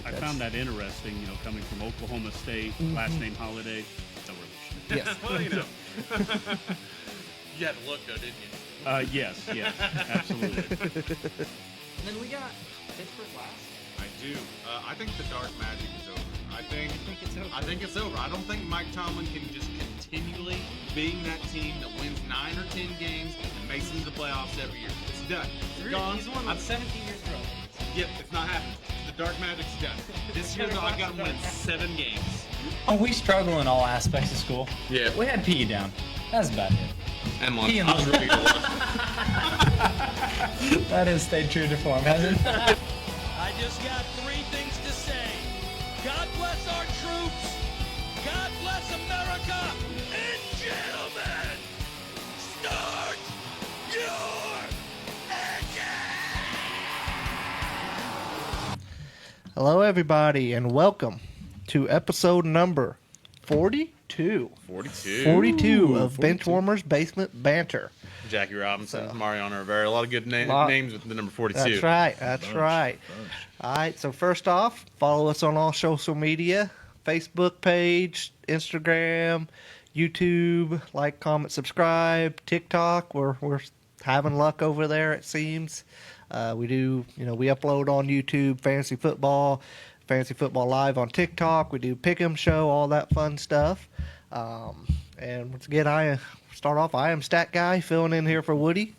I found that interesting, coming from Oklahoma State, last name Holiday, no relation. Yes. Well, you had to look though, didn't you? Yes, absolutely. And then we got Pittsburgh last. I do. I think the dark magic is over. I think it's over. I don't think Mike Tomlin can just continually being that team that wins 9 or 10 games and makes it into the playoffs every year. It's done. It's gone. He's won 17 years in a row. Yep, it's not happening. The dark magic's done. This year, though, I've got to win 7 games. Oh, we struggle in all aspects of school. Yeah. We had PE down. That's about it. And lunch. PE and I was ready to lunch. That has stayed true to form, hasn't it? I just got 3 things to say. God bless our troops. God bless America. And gentlemen, start your engine. Hello, everybody, and welcome to episode number 42. 42 of Benchwarmers Basement Banter. Jackie Robinson, Mariano Rivera, a lot of good names with the number 42. That's right. All right, so first off, follow us on all social media, Facebook page, Instagram, YouTube, like, comment, subscribe, TikTok. We're having luck over there, it seems. We upload on YouTube Fantasy Football Live on TikTok. We do Pick'em Show, all that fun stuff. And once again, I am Stat Guy filling in here for Woody.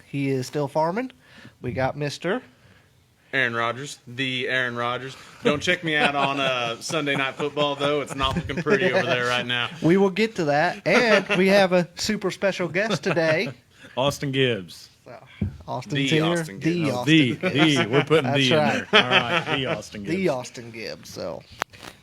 He is still farming. We got Mr. Aaron Rodgers, the Aaron Rodgers. Don't check me out on Sunday Night Football, though. It's not looking pretty over there right now. We will get to that. And we have a super special guest today. Austin Gibbs. Austin's The here. Austin Gibbs. The Austin Gibbs. We're putting That's the in right. there. All right, the Austin Gibbs. The Austin Gibbs. So,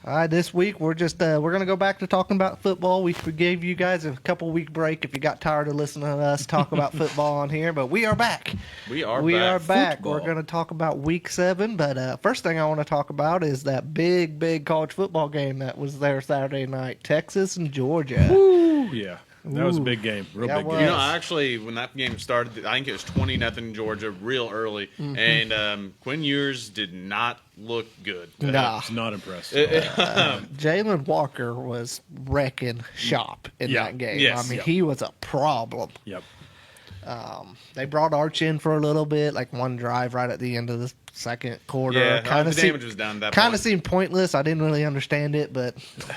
all right, this week we're just we're gonna go back to talking about football. We gave you guys a couple week break if you got tired of listening to us talk about football on here, but we are back. We are back. We're gonna talk about Week 7, but first thing I want to talk about is that big college football game that was there Saturday night, Texas and Georgia. Woo, yeah. That was a big game. Real Yeah, big it game. was. Actually, when that game started, I think it was 20-0 Georgia, real early, and Quinn Ewers did not look good. Nah. It's not impressed. Jalen Walker was wrecking shop in that game. Yes. I mean, he was a problem. Yep. They brought Arch in for a little bit, like one drive right at the end of the second quarter. Yeah, the damage was done at that Kind point. of seemed pointless. I didn't really understand it, but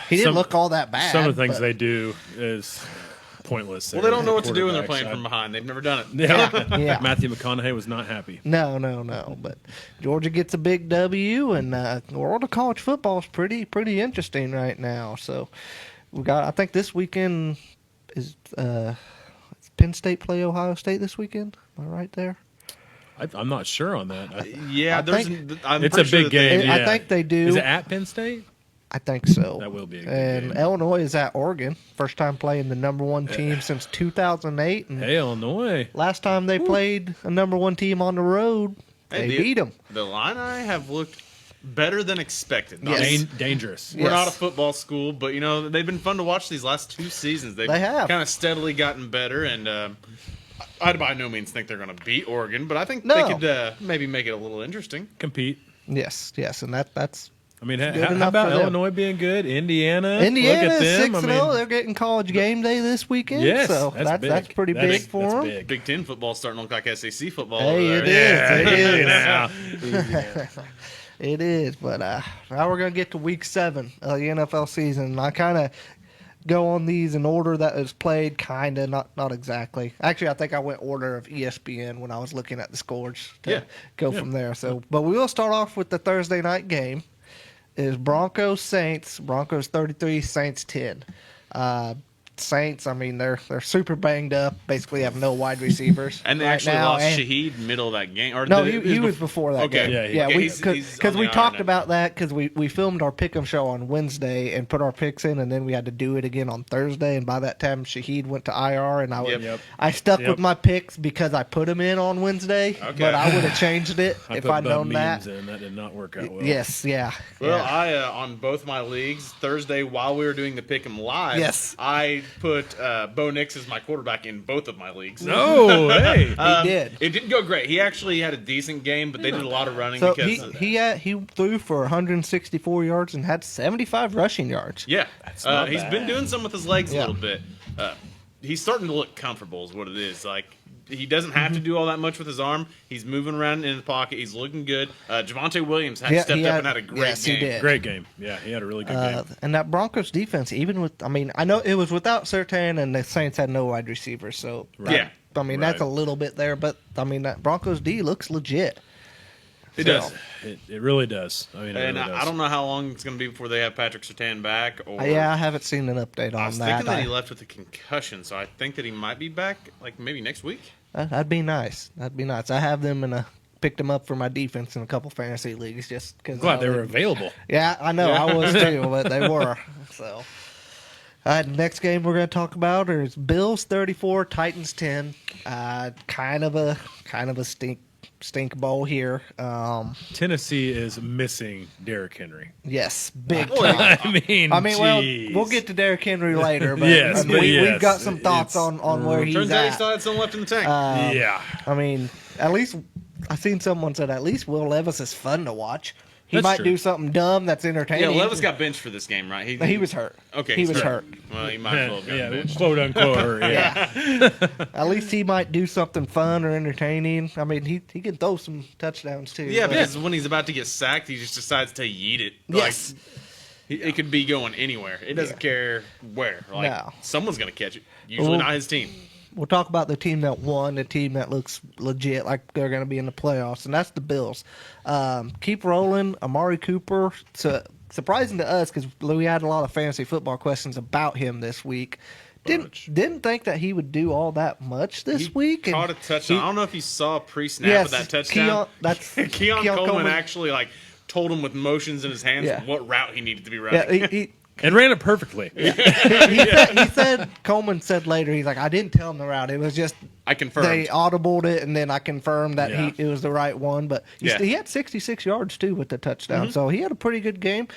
he didn't look all that bad. Some of the things but- they do is pointless. Well, they don't know what to do when they're playing from behind. They've never done it. Yeah. Yeah. Matthew McConaughey was not happy. No. But Georgia gets a big W, and the world of college football is pretty interesting right now. So we got. I think this weekend is Penn State play Ohio State this weekend. Am I right there? I'm not sure on that. Yeah, It's a big game. I Yeah. think they do. Is it at Penn State? I think so. That will be a good And game. Illinois is at Oregon. First time playing the number one team since 2008. And Hey, Illinois. last time they played a number one team on the road, they beat them. The Illini have looked better than expected. Yes. Dangerous. We're Yes. not a football school, but they've been fun to watch these last 2 seasons. They have. kind of steadily gotten better, and I by no means think they're going to beat Oregon, but I think No. they could maybe make it a little interesting. Compete. Yes, and that's I mean, good how enough about for them. Illinois being good? Indiana. Indiana Look at is them. 6-0. They're getting college game day this weekend. Yes, so that's big. that's pretty That big is- for that's them. big. Big Ten football's starting to look like SEC football. Hey, over it there. is. It is. Yeah. It is. But now we're gonna get to Week 7 of the NFL season. And I kind of go on these in order that is played, kind of, not exactly. Actually, I think I went order of ESPN when I was looking at the scores to go from there. So, but we will start off with the Thursday night game. Is Broncos Saints. Broncos 33, Saints 10. Saints, I mean, they're super banged up. Basically, have no wide receivers. And they right actually now, lost and- Shahid middle of that game. Or No, did it- he was before that Okay. game. Yeah, we he's because on we the talked IR now. about that because we filmed our pick'em show on Wednesday and put our picks in, and then we had to do it again on Thursday. And by that time, Shahid went to IR, and Yep. I stuck Yep. with my picks because I put them in on Wednesday. Okay. But I would have changed it I if put I'd Bud known that. Means in. That did not work out well. Yes, yeah. Well, yeah. I on both my leagues Thursday while we were doing the pick 'em live. Yes. I put Bo Nix as my quarterback in both of my leagues. No, hey. He did. It didn't go great. He actually had a decent game, but they did a lot of running So because he threw for 164 yards and had 75 rushing yards. yeah, not he's bad. been doing some with his legs Yeah. a little bit. He's starting to look comfortable, is what it is. Like he doesn't have to do all that much with his arm. He's moving around in the pocket. He's looking good. Javonte Williams stepped up and had a great yes, game. He did. Great game. Yeah, he had a really good game. And that Broncos defense, even with, I mean, I know it was without Surtain and the Saints had no wide receivers, so Yeah. I mean that's a Right. little bit there, but I mean that Broncos D looks legit. It So, does. It really does. I mean, it And really does. I don't know how long it's going to be before they have Patrick Surtain back. Or Yeah, I haven't seen an update on I was that. thinking that he left with a concussion, so I think that he might be back, like maybe next week. That'd be nice. That'd be nice. I have them picked them up for my defense in a couple fantasy leagues just because. Glad they were available. Yeah, I know. I was too, but they were. So, next game we're going to talk about is Bills 34, Titans 10. Kind of a stink bowl here. Tennessee is missing Derrick Henry. Yes, big Well, time. I mean, Well, jeez. we'll get to Derrick Henry later, but Yes, but we've yes, got some thoughts it's- on where he's Turns out he at. still had some left in the tank. yeah. I mean, at least I seen someone said at least Will Levis is fun to watch. He That's might true. do something dumb that's yeah, entertaining. Levis got benched for this game, right? He was hurt. Okay, he he's was hurt. Well, he might as well have gotten Yeah, benched. quote unquote. Hurt, yeah. At least he might do something fun or entertaining. I mean, he can throw some touchdowns too. Yeah, but- because when he's about to get sacked, he just decides to yeet it. Yes. Like, it could be going anywhere. It doesn't care where. Like, No. someone's going to catch it. Usually Well, not his team. We'll talk about the team that won, the team that looks legit, like they're going to be in the playoffs, and that's the Bills. Keep rolling. Amari Cooper. Surprising to us because we had a lot of fantasy football questions about him this week. Didn't think that he would do all that much this He week. and caught a touchdown. he- I don't know if you saw pre-snap Yes, of that touchdown. Keon Coleman Coleman. actually told him with motions in his hands Yeah. what route he needed to be Yeah, running. he And ran it perfectly. he said Coleman said later, he's like, I didn't tell him the route. It was just I confirmed. they audibled it, and then I confirmed that Yeah. it was the right one. But Yeah. he had 66 yards too with the touchdown, so he had a pretty good game.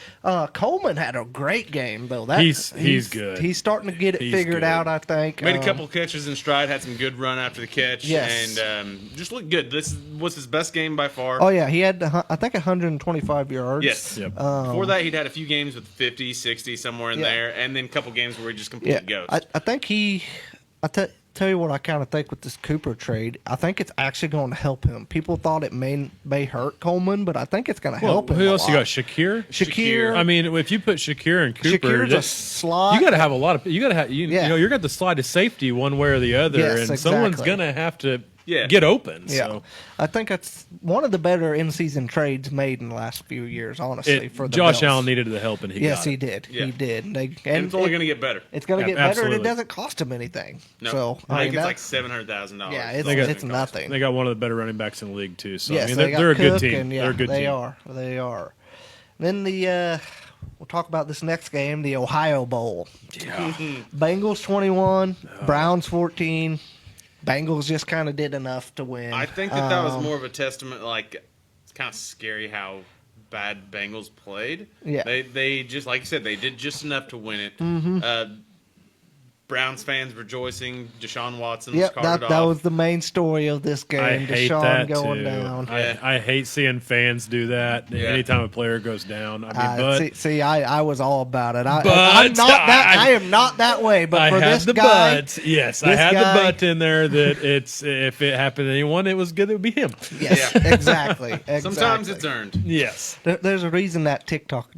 Coleman had a great game though. He's good. He's starting to get it He's figured good. out. I think Made a couple catches in stride, had some good run after the catch, Yes. and just looked good. This was his best game by far. Oh yeah, he had I think 125 yards. Yes. Yep. Before that, he'd had a few games with 50, 60, somewhere in Yeah. there, and then a couple games where he just Yeah, completely goes. I think tell you what I kind of think with this Cooper trade. I think it's actually going to help him. People thought it may hurt Coleman, but I think it's going to Well, help him. who a else you lot. got? Shakir. Shakir. I mean, if you put Shakir and Cooper, Shakir's a that- slot. you got to have a lot of. You got to have. You Yeah. know, you're got to slide to safety one way or the other, Yes, and someone's exactly. gonna have to Yeah. get open. Yeah, So I think that's one of the better in-season trades made in the last few years. Honestly, for the Josh Bills. Allen needed the help, and he Yes, got he it. did. Yeah. He did. And and it's only going to get better. It's going to Yeah, get better, and it absolutely. doesn't cost him anything. No, So I think it's that- like $700,000. yeah, They got- it's nothing. They got one of the better running backs in the league too. So Yes, I mean, they they're, got they're a good Cook, team. and, yeah, they're a good they team. are. They are. Then we'll talk about this next game, the Ohio Bowl. Bengals 21, Browns 14. Bengals just kind of did enough to win. I think that was more of a testament. Like, it's kind of scary how bad Bengals played. Yeah. They just, like you said, they did just enough to win it. Browns fans rejoicing. Deshaun Watson was Yep, carted that off. was the main story of this game. I hate Deshaun that going too. down. Yeah. I hate seeing fans do that. Yeah. Anytime a player goes down, I mean, but I was all about it. I'm But not that. I- I am not that way. But I for had this the guy, but. Yes, I this had guy- the but in there that it's if it happened to anyone, it was good. It would be him. yes, Yeah. exactly. Sometimes it's earned. Yes. There's a reason that TikTok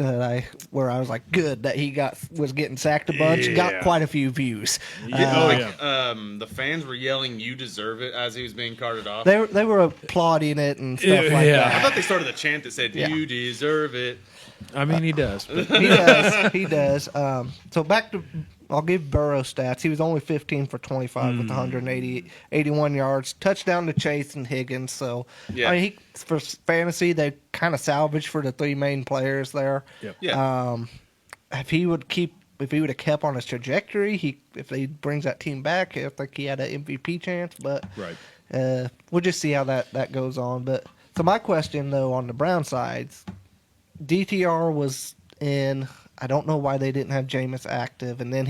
where I was like, good that he was getting sacked a bunch, got Yeah. quite a few views. Oh, Like, yeah. the fans were yelling, "You deserve it!" as he was being carted off. They were applauding it and stuff like Yeah. I that. thought they started the chant that said, Yeah. "You deserve it." I mean, he does. But He does. He does. So back to, I'll give Burrow stats. He was only 15 for 25 with 81 yards. Touchdown to Chase and Higgins. So, Yeah. I mean, for fantasy, they kind of salvaged for the three main players there. Yep. Yeah. If he would have kept on his trajectory, if he brings that team back, I think he had an MVP chance. But Right. we'll just see how that goes on. But so my question though on the Brown sides, DTR was in. I don't know why they didn't have Jameis active, and then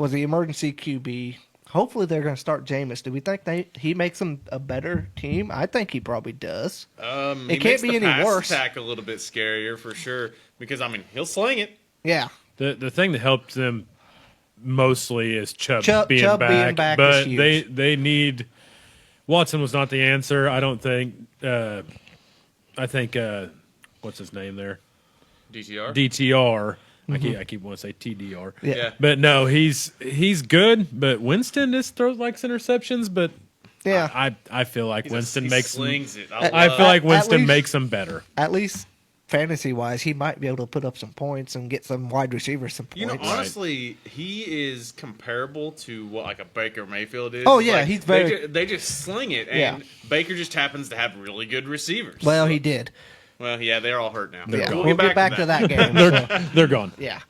was the emergency QB. Hopefully they're going to start Jameis. Do we think he makes them a better team? I think he probably does. It can't be any worse. Attack a little bit scarier for sure because he'll sling it. Yeah. The thing that helps them mostly is Chubb being Chubb back, being back but is huge. they need Watson was not the answer. I don't think. I think what's his name there? DTR. DTR. I keep wanting to say TDR. Yeah. But no, he's good. But Winston just throws like interceptions. But Yeah. I feel like Winston makes them. slings it. I feel like Winston least- makes them better. At least fantasy-wise, he might be able to put up some points and get some wide receivers some points. You know, honestly, he is comparable to what like a Baker Mayfield is. Oh, yeah, Like, he's very- They just sling it, and Baker just happens to have really good receivers. Well, he did. Well, yeah, they're all hurt now. Yeah, We'll we'll get back to that game. so. They're gone. Yeah.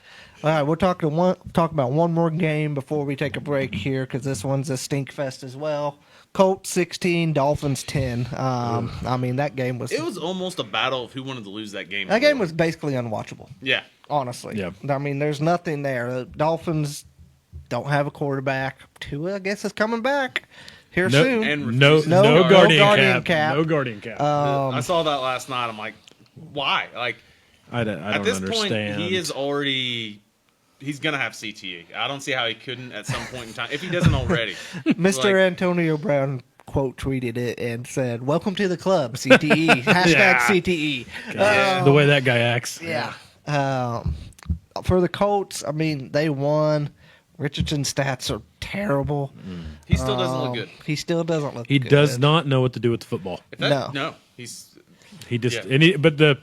All right, we'll talk about one more game before we take a break here because this one's a stink fest as well. Colts 16, Dolphins 10. I mean, that game was... It was almost a battle of who wanted to lose that game. That game was basically unwatchable, Yeah. honestly. Yeah. I mean, there's nothing there. The Dolphins don't have a quarterback. Tua, I guess, is coming back here No, soon. And No refuses to No guard. guardian guardian cap. cap. No guardian cap. I saw that last night. I'm like, why? Like, I don't at this understand. point, he is already... He's going to have CTE. I don't see how he couldn't at some point in time, if he doesn't already. Mr. Like- Antonio Brown quote tweeted it and said, "Welcome to the club, CTE." Hashtag Yeah. CTE. The way that guy acts. Yeah. For the Colts, I mean, they won. Richardson's stats are terrible. He still doesn't look good. He still doesn't look He good. does not know what to do with the football. If that, no. He's... He just Yeah.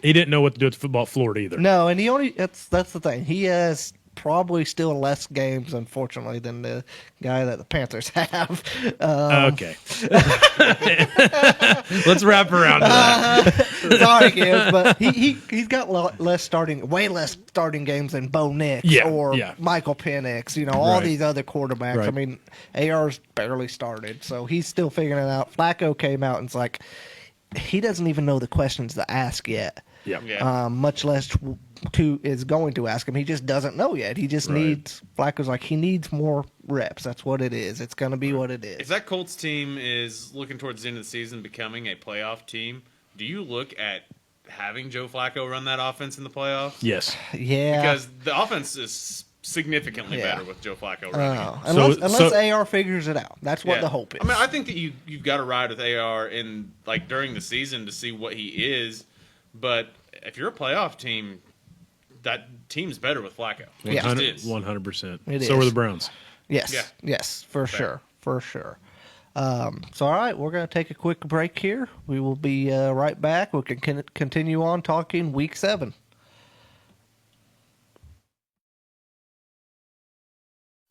He didn't know what to do with the football at Florida either. No, and that's the thing. He has probably still less games, unfortunately, than the guy that the Panthers have. Okay. Let's wrap around to that. Sorry, kids, but he's got way less starting games than Bo Nix or Michael Penix. You know, all Right. these other quarterbacks. Right. I mean, AR's barely started, so he's still figuring it out. Flacco came out and it's like he doesn't even know the questions to ask yet. Yeah. Much less is going to ask him. He just doesn't know yet. He just needs Flacco's like he needs more reps. That's what it is. It's going to be what it is. If that Colts team is looking towards the end of the season becoming a playoff team, do you look at having Joe Flacco run that offense in the playoffs? Yes. Yeah, Because the offense is significantly better with Joe Flacco running. unless AR figures it out. That's what the hope is. I mean, I think that you've got to ride with AR in like during the season to see what he is, but if you're a playoff team, that team's better with Flacco. It Yeah. just is. 100%. It So is. are the Browns. Yes. Yeah. Yes, for sure. So, all right, we're going to take a quick break here. We will be right back. We can continue on talking Week 7.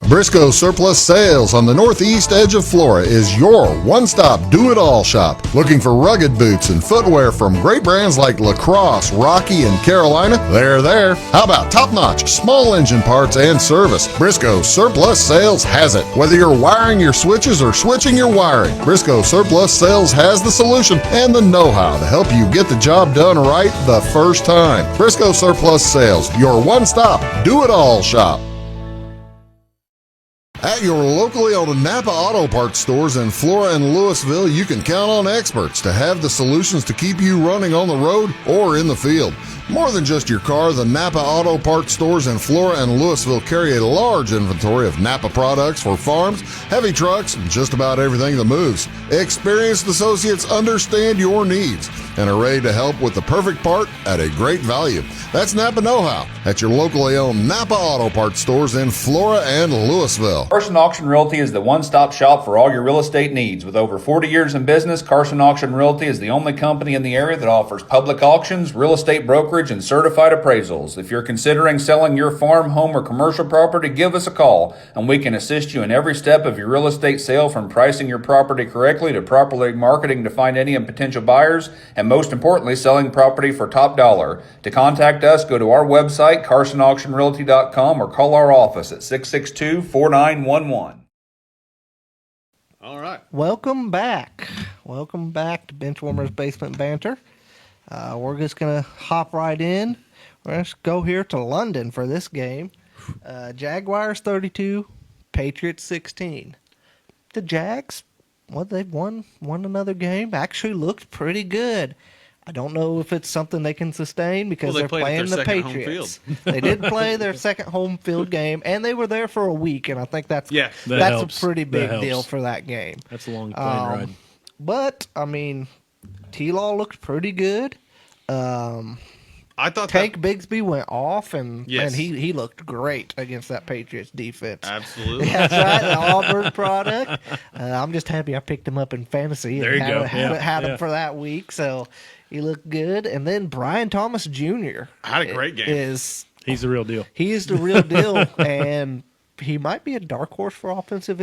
Briscoe Surplus Sales on the northeast edge of Flora is your one-stop do-it-all shop. Looking for rugged boots and footwear from great brands like Lacrosse, Rocky, and Carolina? They're there. How about top-notch small engine parts and service? Briscoe Surplus Sales has it. Whether you're wiring your switches or switching your wiring, Briscoe Surplus Sales has the solution and the know-how to help you get the job done right the first time. Briscoe Surplus Sales, your one-stop do-it-all shop. At your locally owned Napa Auto Parts stores in Flora and Louisville, you can count on experts to have the solutions to keep you running on the road or in the field. More than just your car, the Napa Auto Parts stores in Flora and Louisville carry a large inventory of Napa products for farms, heavy trucks, and just about everything that moves. Experienced associates understand your needs and are ready to help with the perfect part at a great value. That's Napa Know-How at your locally owned Napa Auto Parts stores in Flora and Louisville. Carson Auction Realty is the one-stop shop for all your real estate needs. With over 40 years in business, Carson Auction Realty is the only company in the area that offers public auctions, real estate brokerage, and certified appraisals. If you're considering selling your farm, home, or commercial property, give us a call, and we can assist you in every step of your real estate sale, from pricing your property correctly to properly marketing to find any potential buyers, and most importantly, selling property for top dollar. To contact us, go to our website, carsonauctionrealty.com, or call our office at 662-4911. All right. Welcome back. Welcome back to Benchwarmers Basement Banter. We're just going to hop right in. We're going to go here to London for this game. Jaguars 32, Patriots 16. The Jags, they've won another game. Actually looked pretty good. I don't know if it's something they can sustain because Well, they they're played at playing their the second home Patriots. They did play their second home field game, and they were there for a week, and I think that's Yeah, that that's helps. a pretty That big helps. deal for that game. That's a long plane ride. But I mean, T-Law looked pretty good. I thought Tank Bigsby went off, and Yes. he looked great against that Patriots defense. absolutely. That's right, the Auburn product. I'm just happy I picked him up in fantasy. There and you go. Had Yeah. him for that week, so he looked good. And then Brian Thomas Jr. Had a great game. Is He's the real deal. he is the real deal, and he might be a dark horse for offensive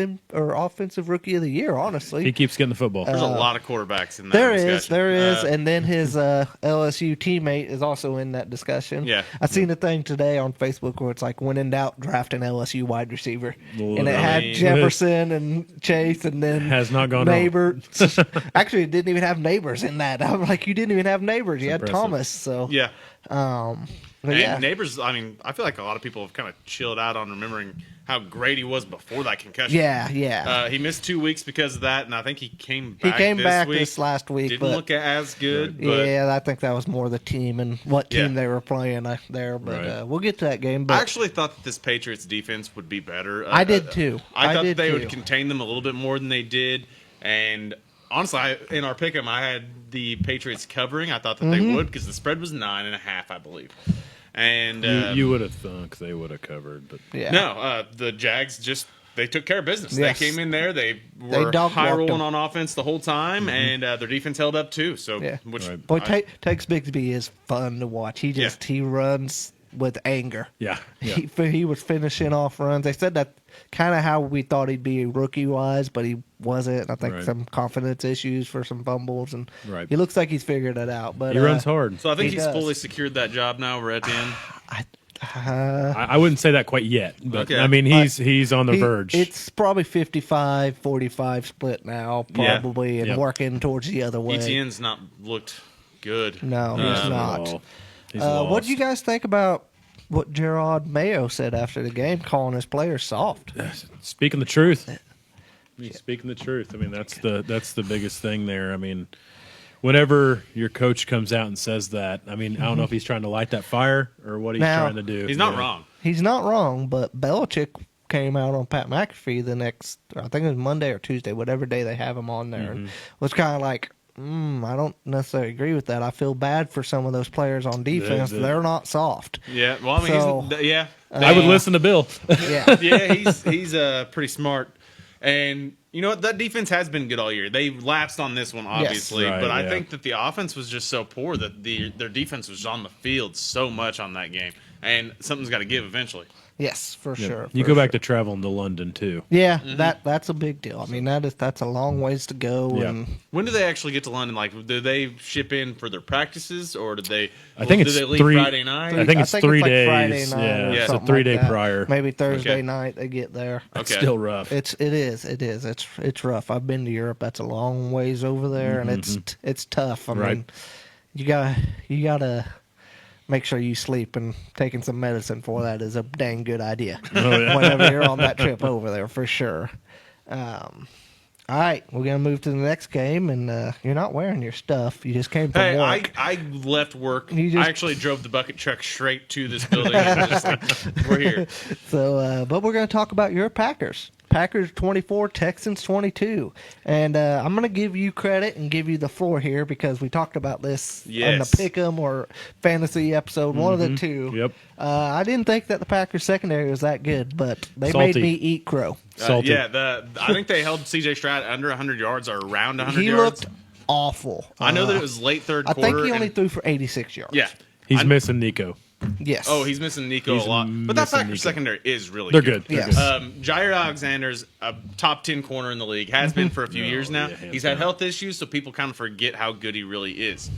rookie of the year. Honestly, He keeps getting the football. There's a lot of quarterbacks in that there discussion. is, and then his LSU teammate is also in that discussion. Yeah. I seen a thing today on Facebook where it's like, when in doubt, draft an LSU wide receiver, and it had Literally. Jefferson and Chase, and then Has not gone Neighbor. Actually, it didn't even have Neighbors in that. I'm like, you didn't even have Neighbors. You had impressive. Thomas. So Yeah. but And yeah. Neighbors, I mean, I feel like a lot of people have kind of chilled out on remembering how great he was before that concussion. Yeah. He missed 2 weeks because of that, and I think he came He back came this back week. this last week, Didn't but look as good, but yeah, I think that was more the team and what team Yeah. they were playing there. But Right. we'll get to that game. I But actually thought that this Patriots defense would be better. I did too. I thought did they too. would contain them a little bit more than they did, and honestly, in our pick'em, I had the Patriots covering. I thought that Mm-hmm. they would because the spread was 9.5, I believe. And You would have thunk they would have covered, but yeah. no, the Jags they took care of business. Yes. They came in there. They were dog high walked rolling them. on offense the whole time, and their defense held up too. So, Yeah. which Right. Boy, I- Takes Bigsby is fun to watch. He runs with anger. yeah. He was finishing off runs. They said that kind of how we thought he'd be rookie wise, but he wasn't. I think Right. some confidence issues for some fumbles, and Right. he looks like he's figured it out. But He runs hard. so I think He he's does. fully secured that job now. We're at the end. I wouldn't say that quite yet, but Okay. I mean he's on the He- verge. It's probably 55-45 split now, Yeah. probably, and Yep. working towards the other way. ETN's not looked good. No, he's Not at not. all. He's What lost. do you guys think about what Gerard Mayo said after the game, calling his players soft? Speaking the truth. He's speaking the truth. I mean, that's the biggest thing there. I mean, whenever your coach comes out and says that, I mean, I don't know if he's trying to light that fire or what he's Now, trying to do. He's not Yeah. wrong. He's not wrong, but Belichick came out on Pat McAfee the next, I think it was Monday or Tuesday, whatever day they have him on there, and was kind of like, I don't necessarily agree with that. I feel bad for some of those players on defense. They're not soft. Yeah. Well, I mean, So, yeah. I would listen to Bill. Yeah. Yeah, he's pretty smart. And you know what? That defense has been good all year. They lapsed on this one, obviously, Right, but I yeah. think that the offense was just so poor that their defense was on the field so much on that game, and something's got to give eventually. Yes, for sure. You for go back sure. to traveling to London too. Yeah, that's a big deal. I mean, that's a long ways to go. Yeah. And When do they actually get to London? Like, do they ship in for their practices, or did they? I think do it's they leave 3 Friday night? I think it's 3 like days. Friday night Yeah, or it's a something 3 day like that. prior. Maybe Thursday Okay. night they get there. It's Okay. still rough. It is. It's rough. I've been to Europe. That's a long ways over there, and it's tough. I Right. mean, you gotta make sure you sleep, and taking some medicine for that is a dang good idea. Whenever you're on that trip over there, for sure. All right, we're gonna move to the next game, and you're not wearing your stuff. You just came from Hey, work. I left work. You just- I actually drove the bucket truck straight to this building. And was just like, we're here. So, but we're going to talk about your Packers. Packers 24, Texans 22. And I'm going to give you credit and give you the floor here because we talked about this on the Yes. Pick'em or Fantasy episode, one of the two. Yep. I didn't think that the Packers secondary was that good, but they Salty. made me eat crow. Salty. Yeah, I think they held C.J. Stroud under 100 yards or around 100 He yards. looked awful. I know that it was late third I quarter. think he only and- threw for 86 yards. Yeah. He's missing Nico. Yes. Oh, he's missing Nico He's a lot. But that missing Packers Nico. secondary is really They're good. good. They're Yes. good. Jair Alexander's a top 10 corner in the league. Has been for a few years now. yeah, hands He's had down. health issues, so people kind of forget how good he really is.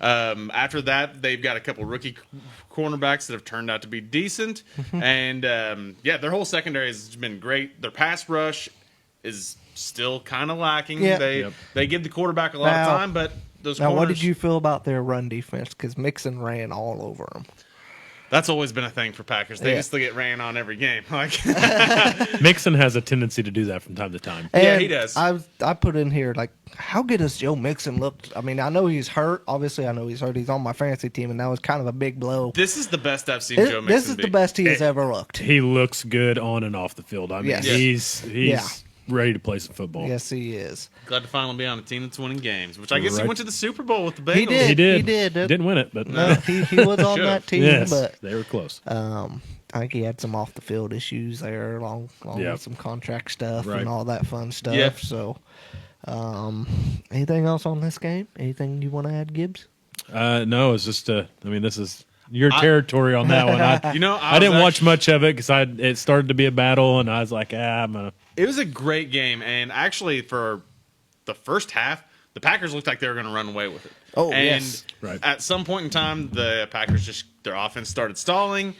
After that, they've got a couple rookie cornerbacks that have turned out to be decent. And, their whole secondary has been great. Their pass rush is still kind of lacking. Yeah. They give the quarterback a lot Now- of time, but those Now, corners... what did you feel about their run defense? Because Mixon ran all over them. That's always been a thing for Packers. They just get ran on every game. Like Mixon has a tendency to do that from time to time. And yeah, he does. I put in here, like, how good does Joe Mixon look? I mean, I know he's hurt. Obviously, I know he's hurt. He's on my fantasy team, and that was kind of a big blow. This is the best I've seen Joe Mixon This is be. the best he has ever looked. He looks good on and off the field. I mean, Yes. he's ready to play some football. Yes, he is. Glad to finally be on a team that's winning games, which I guess he Right. went to the Super Bowl with the Bengals. He did. He did. He did. Didn't win it, but No, he was on that team, yes, but they were close. I think he had some off the field issues there, along Yeah. with some contract stuff Right. and all that fun stuff. Yeah. So, anything else on this game? Anything you want to add, Gibbs? No, it's just I mean, this is your territory on that one. I didn't watch much of it because it started to be a battle, and I was like, I'm gonna. It was a great game, and actually for the first half, the Packers looked like they were going to run away with it. Oh, and yes. Right. At some point in time, the Packers their offense started stalling.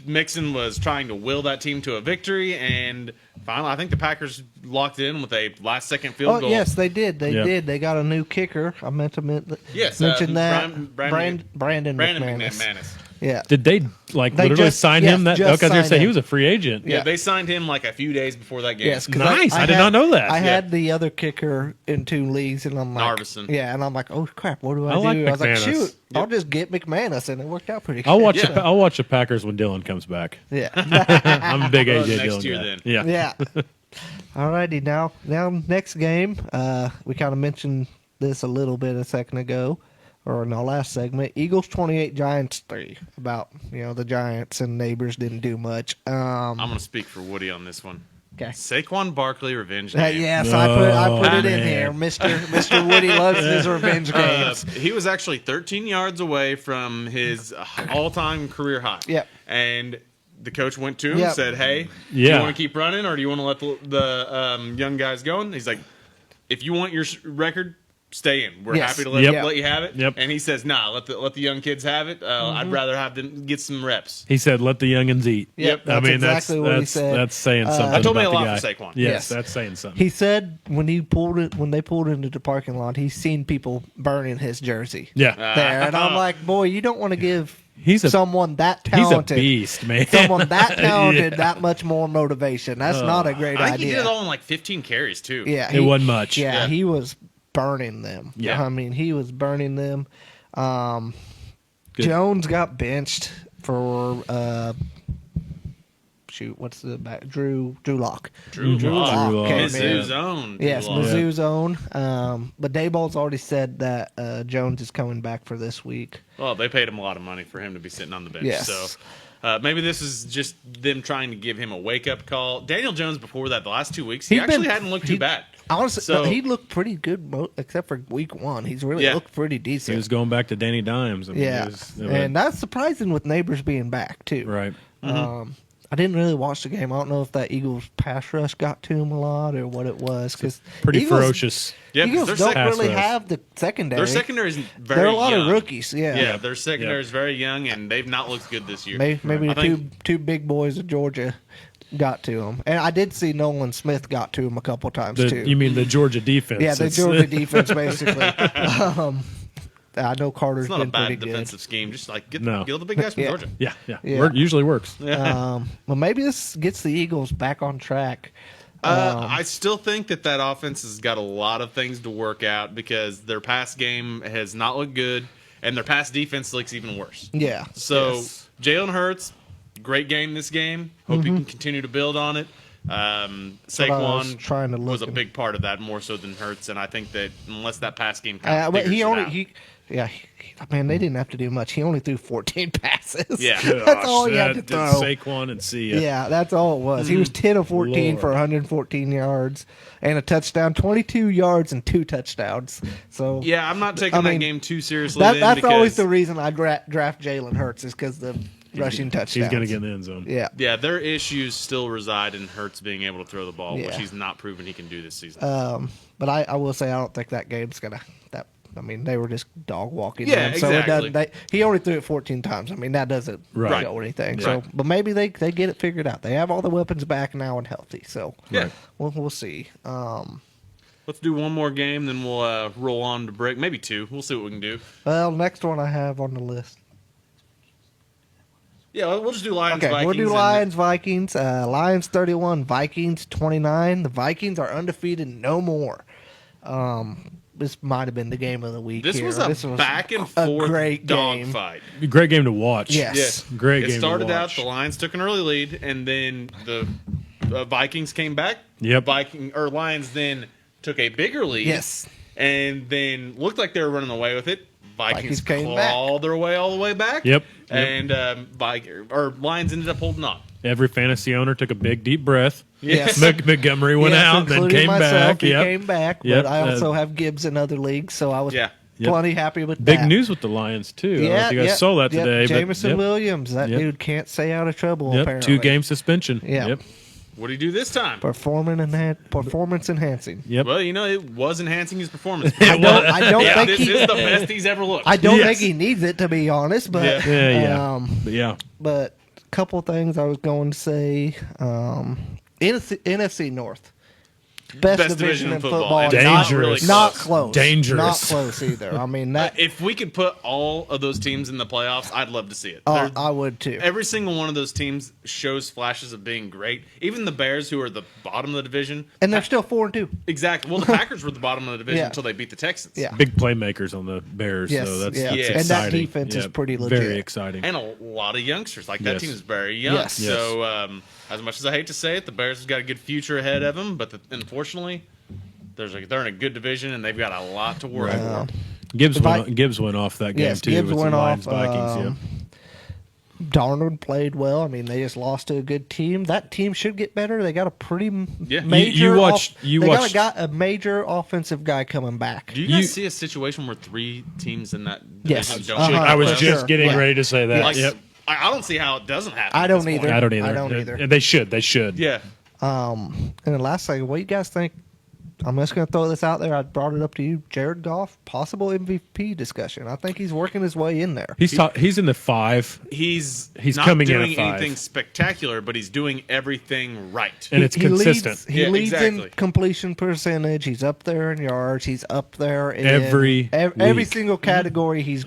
Mixon was trying to will that team to a victory, and finally, I think the Packers locked in with a last-second field goal. Yes, they did. They Yeah. did. They got a new kicker. I meant to Yes, mention that. Brandon Brandon McManus. McManus. Yeah. Did they literally just- sign yes, him? That just okay, I was gonna signed say he him. was a free agent. Yeah, they signed him like a few days before that game. Yes, 'cause Nice. I did not know that. I Yeah. had the other kicker in 2 leagues, and I'm like, Narvison. Yeah, and I'm like, oh crap, what do I I do? like I was like, McManus. shoot, I'll just get McManus, and it worked out pretty good. I'll watch. Yeah. I'll watch the Packers when Dylan comes back. Yeah, I'm a big AJ next Dillon year guy. then. Yeah. yeah. Alrighty, now next game, we kind of mentioned this a little bit a second ago, or in our last segment. Eagles 28, Giants 3. About the Giants and neighbors didn't do much. I'm going to speak for Woody on this one. Okay. Saquon Barkley revenge game. Yes, I put it in man. here. Mr. Woody loves his revenge games. He was actually 13 yards away from his all-time career high. Yep. And the coach went to him Yep. and said, hey, do Yeah. you want to keep running or do you want to let the young guys go? And he's like, if you want your record, stay in. We're Yes. happy to let you have it. Yep. And he says, nah, let the young kids have it. I'd rather have them get some reps. He said, "Let the youngins eat." Yep, I mean, exactly what he that's said. that's saying something. That told me about a the lot guy. for Saquon. Yes, Yes. that's saying something. He said when they pulled into the parking lot, he's seen people burning his jersey. Yeah. There, and I'm like, boy, you don't want to give He's a- someone that He's a talented, beast, man. someone that talented, Yeah. that much more motivation. That's not a great I think he idea. did it all in like 15 carries, too. Yeah, It wasn't much. Yeah, Yeah. he was burning them. Yeah. I mean, he was burning them. Good. Jones got benched for what's the back? Drew Lock. Drew Lock Lock. came in. Mizzou's own. Drew Yes, Lock. Mizzou's own. But Dayball's already said that Jones is coming back for this week. Well, they paid him a lot of money for him to be sitting on the bench. Yes. So maybe this is just them trying to give him a wake-up call. Daniel Jones, before that, the last 2 weeks, he He's actually been- hadn't looked he- too bad. Honestly, So- he looked pretty good, except for week 1. He's really Yeah. looked pretty He decent. was going back to Danny Dimes. I mean, Yeah, it was- and that's surprising with Neighbors being back too. right. I didn't really watch the game. I don't know if that Eagles pass rush got to him a lot or what it was. Because Pretty ferocious. Yeah, because Eagles their don't pass really rush. have the secondary. Their secondary is very There are a lot young. of rookies. Yeah, Yeah, their secondary is very young, and they've not looked good this year. Maybe I the think- two big boys of Georgia got to him, and I did see Nolan Smith got to him a couple times too. You mean the Georgia defense? yeah, the It's- Georgia defense basically. I know Carter's It's not a been pretty bad good. defensive scheme. Just like get No. the big guys from Yeah. Georgia. Yeah, Yeah. Usually works. Well, maybe this gets the Eagles back on track. I still think that offense has got a lot of things to work out because their pass game has not looked good, and their pass defense looks even worse. Yeah. So Yes. Jalen Hurts, great game this game. Hope he can continue to build on it. what I was Saquon trying to was a look at. big part of that more so than Hurts, and I think that unless that pass game kind of But figures he it only out. man, they didn't have to do much. He only threw 14 passes. Yeah. That's all he had to That- throw. Saquon and see ya. Yeah, that's all it was. He was 10 of 14 Lord. for 114 yards and a touchdown, 22 yards and 2 touchdowns. So Yeah, I'm not taking I that mean, game too seriously. that's then always because- the reason I draft Jalen Hurts is because the rushing touchdowns. He's going to get in the end zone. Yeah. Yeah, their issues still reside in Hurts being able to throw the ball, which Yeah. he's not proven he can do this season. But I will say I don't think that game's gonna. I mean, they were just dog walking. Yeah, him, so it exactly. doesn't. He only threw it 14 times. I mean, that doesn't Right. show anything. Right. So, but maybe they get it figured out. They have all the weapons back now and healthy. So Yeah. we'll see. Let's do one more game, then we'll roll on to break. Maybe two. We'll see what we can do. Well, next one I have on the list. Yeah, we'll just do Lions, Okay, Vikings. we'll do Lions, Vikings. Lions 31, Vikings 29. The Vikings are undefeated no more. This might have been the game of the week. This here. was a back and forth great game. dogfight. Great game to watch. Yes. Great It game started to out, watch. the Lions took an early lead, and then the Vikings came back. Yep. Lions then took a bigger lead. Yes. And then looked like they were running away with it. Vikings came clawed their way all the way back. Yep. And Lions ended up holding on. Every fantasy owner took a big, deep breath. Yes. Montgomery went Yes, out and then including came myself, back. He Yep. came back, Yep. but I also have Gibbs in other leagues, so I was Yeah. plenty happy with Big that. news with the Lions, too. I don't know Yeah, if you guys saw that today. Jameson but, Williams, that Yep. dude can't stay out of trouble, Yep. apparently. 2-game suspension. Yeah. Yep. What did he do this time? Performance enhancing. Yep. Well, it was enhancing his performance. I don't yeah, think this he, is the best he's ever looked. I don't Yes. think he needs it, to be honest, but Yeah. but a couple of things I was going to say. NFC North. Best division in football. and Dangerous. Not close. Dangerous. Not close either. I mean, that If we could put all of those teams in the playoffs, I'd love to see it. I would too. Every single one of those teams shows flashes of being great. Even the Bears, who are the bottom of the division, And they're still 4-2. exactly. Well, the Packers were the bottom of the division Yeah. until they beat the Texans. Yeah. Big playmakers on the Bears. Yes, So that's yeah. exciting. And that defense is Yep. pretty legit. Very exciting. And a lot of youngsters. Like that Yes. team is very young. Yes. So, as much as I hate to say it, the Bears have got a good future ahead of them. But unfortunately, they're in a good division and they've got a lot to work for. Gibbs went off that game Yes, too. Gibbs with went the Lions off. Vikings. Darnold played well. I mean, they just lost to a good team. That team should get better. They got a pretty Yeah. major. You they watched- got a major offensive guy coming back. Do you guys see a situation where 3 teams in that Yes. division don't Uh-huh. make I was the playoffs? just Sure. getting Yeah. ready to say that. Like, Yep. I don't see how it doesn't happen. I at don't this point. either. I don't either. I don't either. They should. They should. Yeah. And then last thing, what do you guys think? I'm just going to throw this out there. I brought it up to you. Jared Goff, possible MVP discussion. I think he's working his way in there. He's in the 5, He's He's not coming in doing at 5. anything spectacular, but he's doing everything right. and it's consistent. Leads, he Yeah, leads exactly. in completion percentage. He's up there in yards. He's up there in Every every week. single category. He's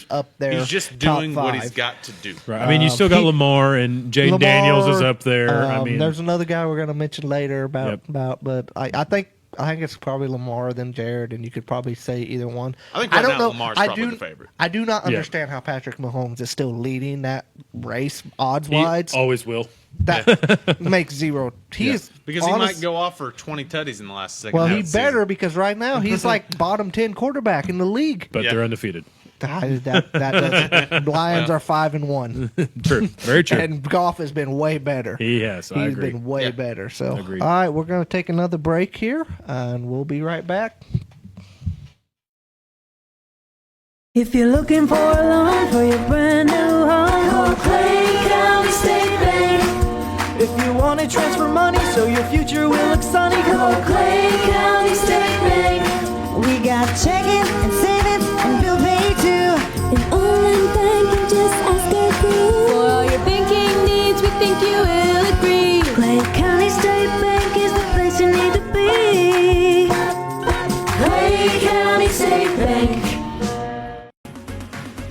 up there. He's just top doing what he's 5. got to do. Right. I mean, you still got he- Lamar and Jaden Lamar, Daniels is up there. I mean, there's another guy we're going to mention later Yep. but I think it's probably Lamar than Jared, and you could probably say either one. I think right don't now know. Lamar's I probably do, the favorite. I do not Yeah. understand how Patrick Mahomes is still leading that race odds he wise. always will. That makes zero. He's Because he might go off for 20 tutties in the last second. Well, half he of the season. better because right now he's like bottom 10 quarterback in the league. But Yeah. they're undefeated. That doesn't. Lions are 5-1. True. Very true. And Goff has been way better. He has. I He's agree. been way Yeah. better. So, Agreed. all right, we're going to take another break here, and we'll be right back. If you're looking for a loan for your brand new home, call Clay County State Bank. If you want to transfer money so your future will look sunny, call Clay County State Bank. We got checking and savings and bill pay too. An online bank, just ask our crew. For all your banking needs, we think you will agree. Clay County State Bank is the place you need to be. Clay County State Bank.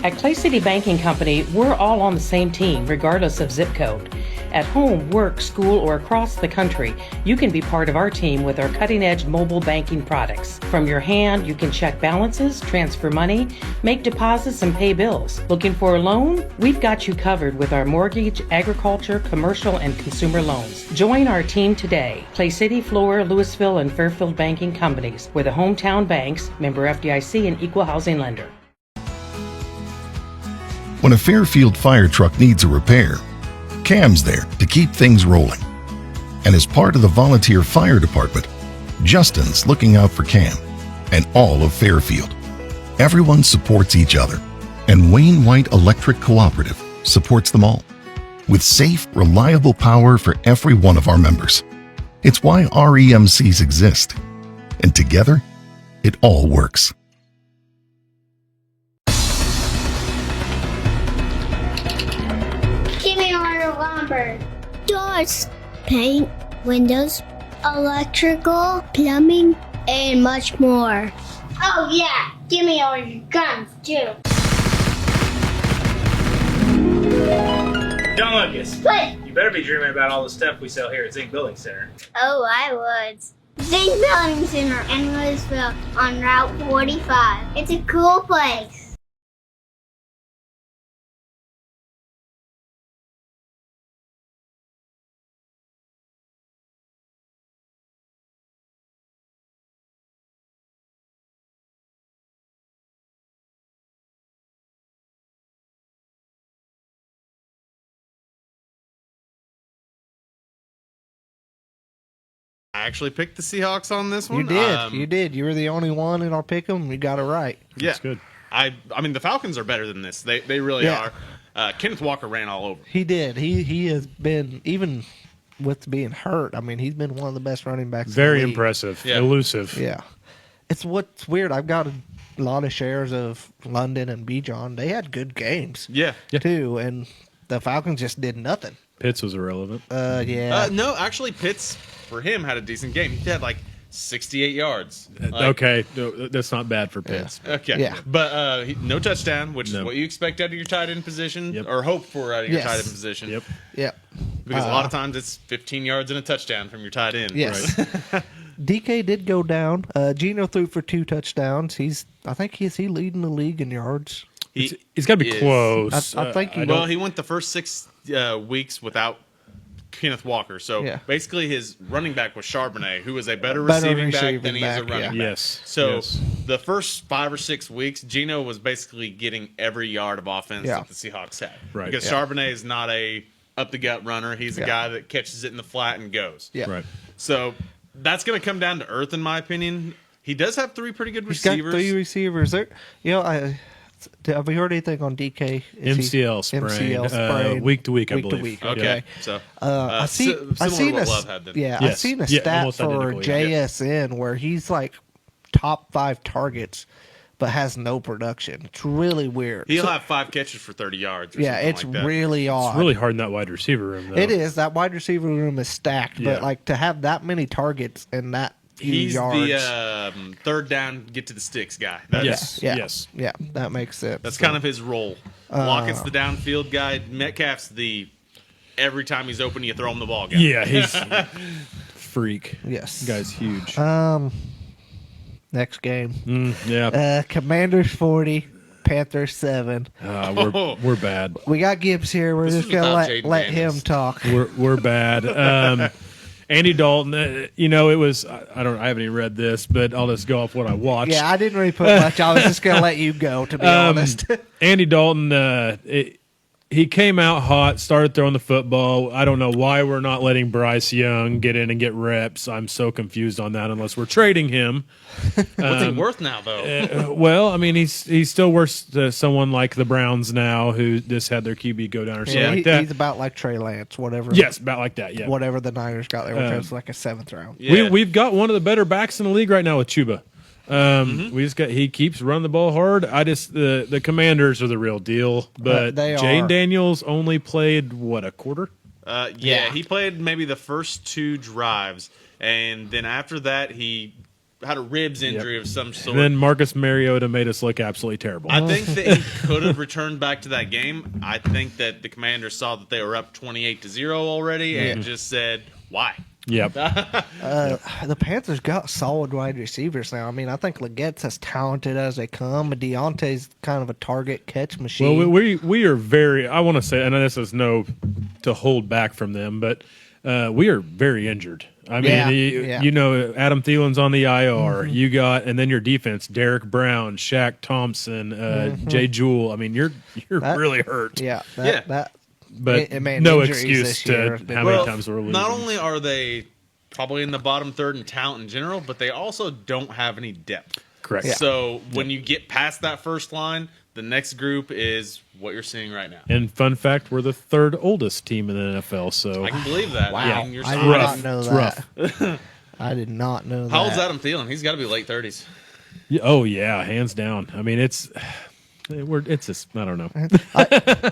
At Clay City Banking Company, we're all on the same team, regardless of zip code. At home, work, school, or across the country, you can be part of our team with our cutting-edge mobile banking products. From your hand, you can check balances, transfer money, make deposits, and pay bills. Looking for a loan? We've got you covered with our mortgage, agriculture, commercial, and consumer loans. Join our team today. Clay City, Flora, Louisville, and Fairfield Banking Companies. We're the hometown banks, member FDIC, and equal housing lender. When a Fairfield fire truck needs a repair, Cam's there to keep things rolling. And as part of the volunteer fire department, Justin's looking out for Cam and all of Fairfield. Everyone supports each other, and Wayne White Electric Cooperative supports them all, with safe, reliable power for every one of our members. It's why REMCs exist, and together, it all works. Give me all your lumber. Doors, paint, windows, electrical, plumbing, and much more. Oh yeah, give me all your guns too. John Lucas, What? you better be dreaming about all the stuff we sell here at Zink Building Center. Oh, I would. Zink Building Center in Louisville on Route 45. It's a cool place. I actually picked the Seahawks on this one. You did. You did. You were the only one in our pick 'em. You got it right. Yeah, That's good. I mean, the Falcons are better than this. They really Yeah. are. Kenneth Walker ran all over. He did. He has been, even with being hurt, I mean, he's been one of the best running backs. Very in the league. impressive. Yeah. Elusive. Yeah. It's what's weird. I've got a lot of shares of London and Bijan. They had good games. Yeah. Too. And the Falcons just did nothing. Pitts was irrelevant. Yeah. No, actually, Pitts, for him, had a decent game. He had like 68 yards. Okay, no, that's not bad for Pitts. Okay. Yeah. But no touchdown, which No. is what you expect out of your tight end position, Yep. or hope for out of your Yes. tight end position. Yep. Yep. Because a lot of times it's 15 yards and a touchdown from your tight end. Yes. Right. DK did go down. Geno threw for 2 touchdowns. Is he leading the league in yards? He's got to be is. close. I think he- Well, he went the first 6 weeks without Kenneth Walker. So Yeah. basically his running back was Charbonnet, who was a better Better receiving back receiving than he is a back, running back. Yes. So Yes. the first 5 or 6 weeks, Geno was basically getting every yard of offense Yeah. that the Seahawks had. Right. Because Yeah. Charbonnet is not a up the gut runner. He's a Yeah. guy that catches it in the flat and goes. Yeah. Right. So that's going to come down to earth, in my opinion. He does have 3 pretty good He's got receivers. 3 receivers. There, have we heard anything on DK? MCL sprain. MCL sprain. Week to week, I Week to believe. week. Okay. Okay. So I see. I similar seen to what a Love had then. yeah. Yes. I seen a Yeah, stat almost for identical, yeah. JSN where he's like top 5 targets, but has no production. It's really weird. He'll have 5 catches for 30 yards. Or Yeah, something it's like that. really odd. It's really hard in that wide receiver room, though. It is. That wide receiver room is stacked, Yeah. but like to have that many targets and that few He's yards. the third down, get to the sticks guy. That's, Yes. yeah, Yes. yeah, that makes sense. That's kind of his role. Lockett's the downfield guy. Metcalf's the every time he's open, you throw him the ball guy. Yeah, he's freak. Yes. Guy's huge. Next game. Yeah. Commanders 40, Panthers 7. We're bad. We got Gibbs here. We're This just was gonna without let, Jaden let Daniels. him talk. We're bad. Andy Dalton, it was I haven't even read this, but I'll just go off what I watched. Yeah, I didn't really put much. I was just gonna let you go, to be honest. Andy Dalton, he came out hot, started throwing the football. I don't know why we're not letting Bryce Young get in and get reps. I'm so confused on that unless we're trading him. What's he worth now, though? Well, I mean, he's still worth someone like the Browns now who just had their QB go down or something like that. He's about like Trey Lance, whatever. Yes, about like that, yeah. Whatever the Niners got there, which was like a 7th round. Yeah. We've got one of the better backs in the league right now with Chuba. He keeps running the ball hard. The Commanders are the real deal, but they Jane are. Daniels only played a quarter. Yeah, he played maybe the first 2 drives, and then after that he had a ribs injury of some sort. And then Marcus Mariota made us look absolutely terrible. I think that he could have returned back to that game. I think that the Commanders saw that they were up 28-0 already and just said, "Why?" Yep. The Panthers got solid wide receivers now. I mean, I think Legette's as talented as they come. And Deontay's kind of a target catch machine. Well, we are very. I want to say, and this is no to hold back from them, but we are very injured. I mean, Yeah. Adam Thielen's on the IR. You got, and then your defense: Derek Brown, Shaq Thompson, Jay Jewell. I mean, you're really hurt. Yeah. Yeah. But man, no injuries excuse this to year. how many times we're losing. Not only are they probably in the bottom third in talent in general, but they also don't have any depth. Correct. Yeah. So when you get past that first line, the next group is what you're seeing right now. And fun fact, we're the 3rd oldest team in the NFL. So I can believe that. Wow. I mean, you're I so- did rough. not know It's that. rough. I did not know that. How old's Adam Thielen? He's got to be late 30s. Yeah, oh yeah, hands down. I mean, it's just I don't know.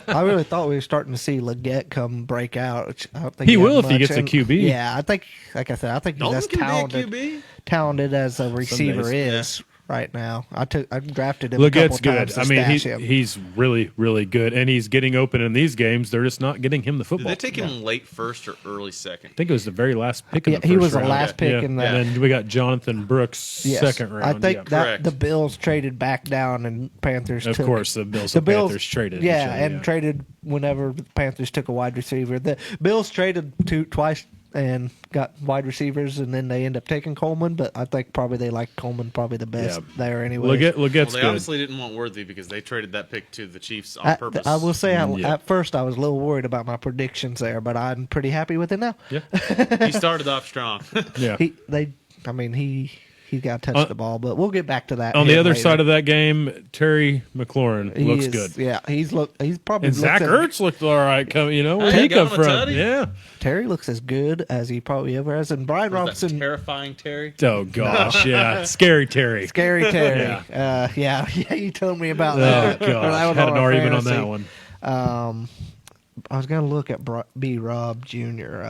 I really thought we were starting to see Legette come break out. Which I don't think He has will if he much. gets a And, QB. Yeah, I think, like I said, I think he's Dalton as can talented, be a QB. talented as a receiver days. is. right now. I drafted him a couple Legette's good. times I to mean, stash him. he's really, really good, and he's getting open in these games. They're just not getting him the Did football. they take him late first or early second? I think it was the very last pick. In the he first was the round. last pick in that. And then we got Jonathan Brooks second round. I think Yeah. that the Bills traded back down and Panthers Of took. course, the Bills and Panthers traded. Yeah, each other, and traded whenever the Panthers took a wide receiver. The Bills traded twice and got wide receivers, and then they end up taking Coleman. But I think probably they like Coleman probably the best there anyway. Legette's they good. obviously didn't want Worthy because they traded that pick to the Chiefs on purpose. I will say, at first I was a little worried about my predictions there, but I'm pretty happy with it now. Yeah, he started off strong. Yeah, He got to touch the ball, but we'll get back to that. On the other later. side of that game, Terry McLaurin looks good. Yeah, he's probably. And Zach Ertz looked all right. Where'd he come from? Yeah, Terry looks as good as he probably ever has. And Brian Robinson, terrifying Terry. Oh gosh, yeah, scary Terry. Scary Terry. Yeah. You told me about Oh that. gosh, had an argument on that one. I was gonna look at B. Rob Jr.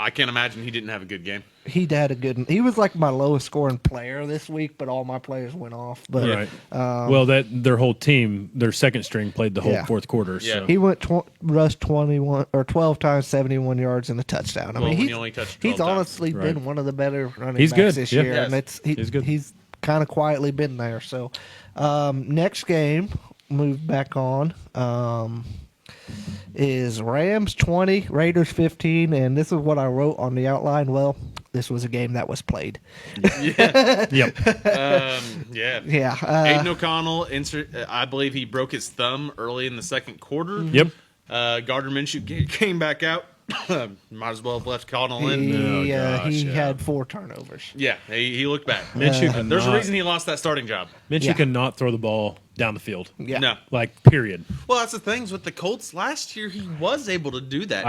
I can't imagine he didn't have a good game. He was like my lowest scoring player this week, but all my players went off. But Right. Well, their whole team, their second string, played the whole fourth quarter. Yeah. So. He went rushed 21 or 12 times, 71 yards and a touchdown. I Well, mean, when you only touch 12 he's times. honestly been one of the better running He's backs good. this Yeah. year, Yes. and He's good. He's kind of quietly been there. So, next game, move back on. Is Rams 20, Raiders 15, and this is what I wrote on the outline. Well, this was a game that was played. Yeah. Yep. Yeah. Yeah. Aiden O'Connell, I believe he broke his thumb early in the second quarter. Yep. Gardner Minshew came back out. Might as well have left Connell in. He had 4 turnovers. Yeah, he looked bad. Minshew There's a reason he lost that starting job. Minshew cannot throw the ball down the field. Yeah. No. Like, period. Well, that's the things with the Colts last year. He was able to do that.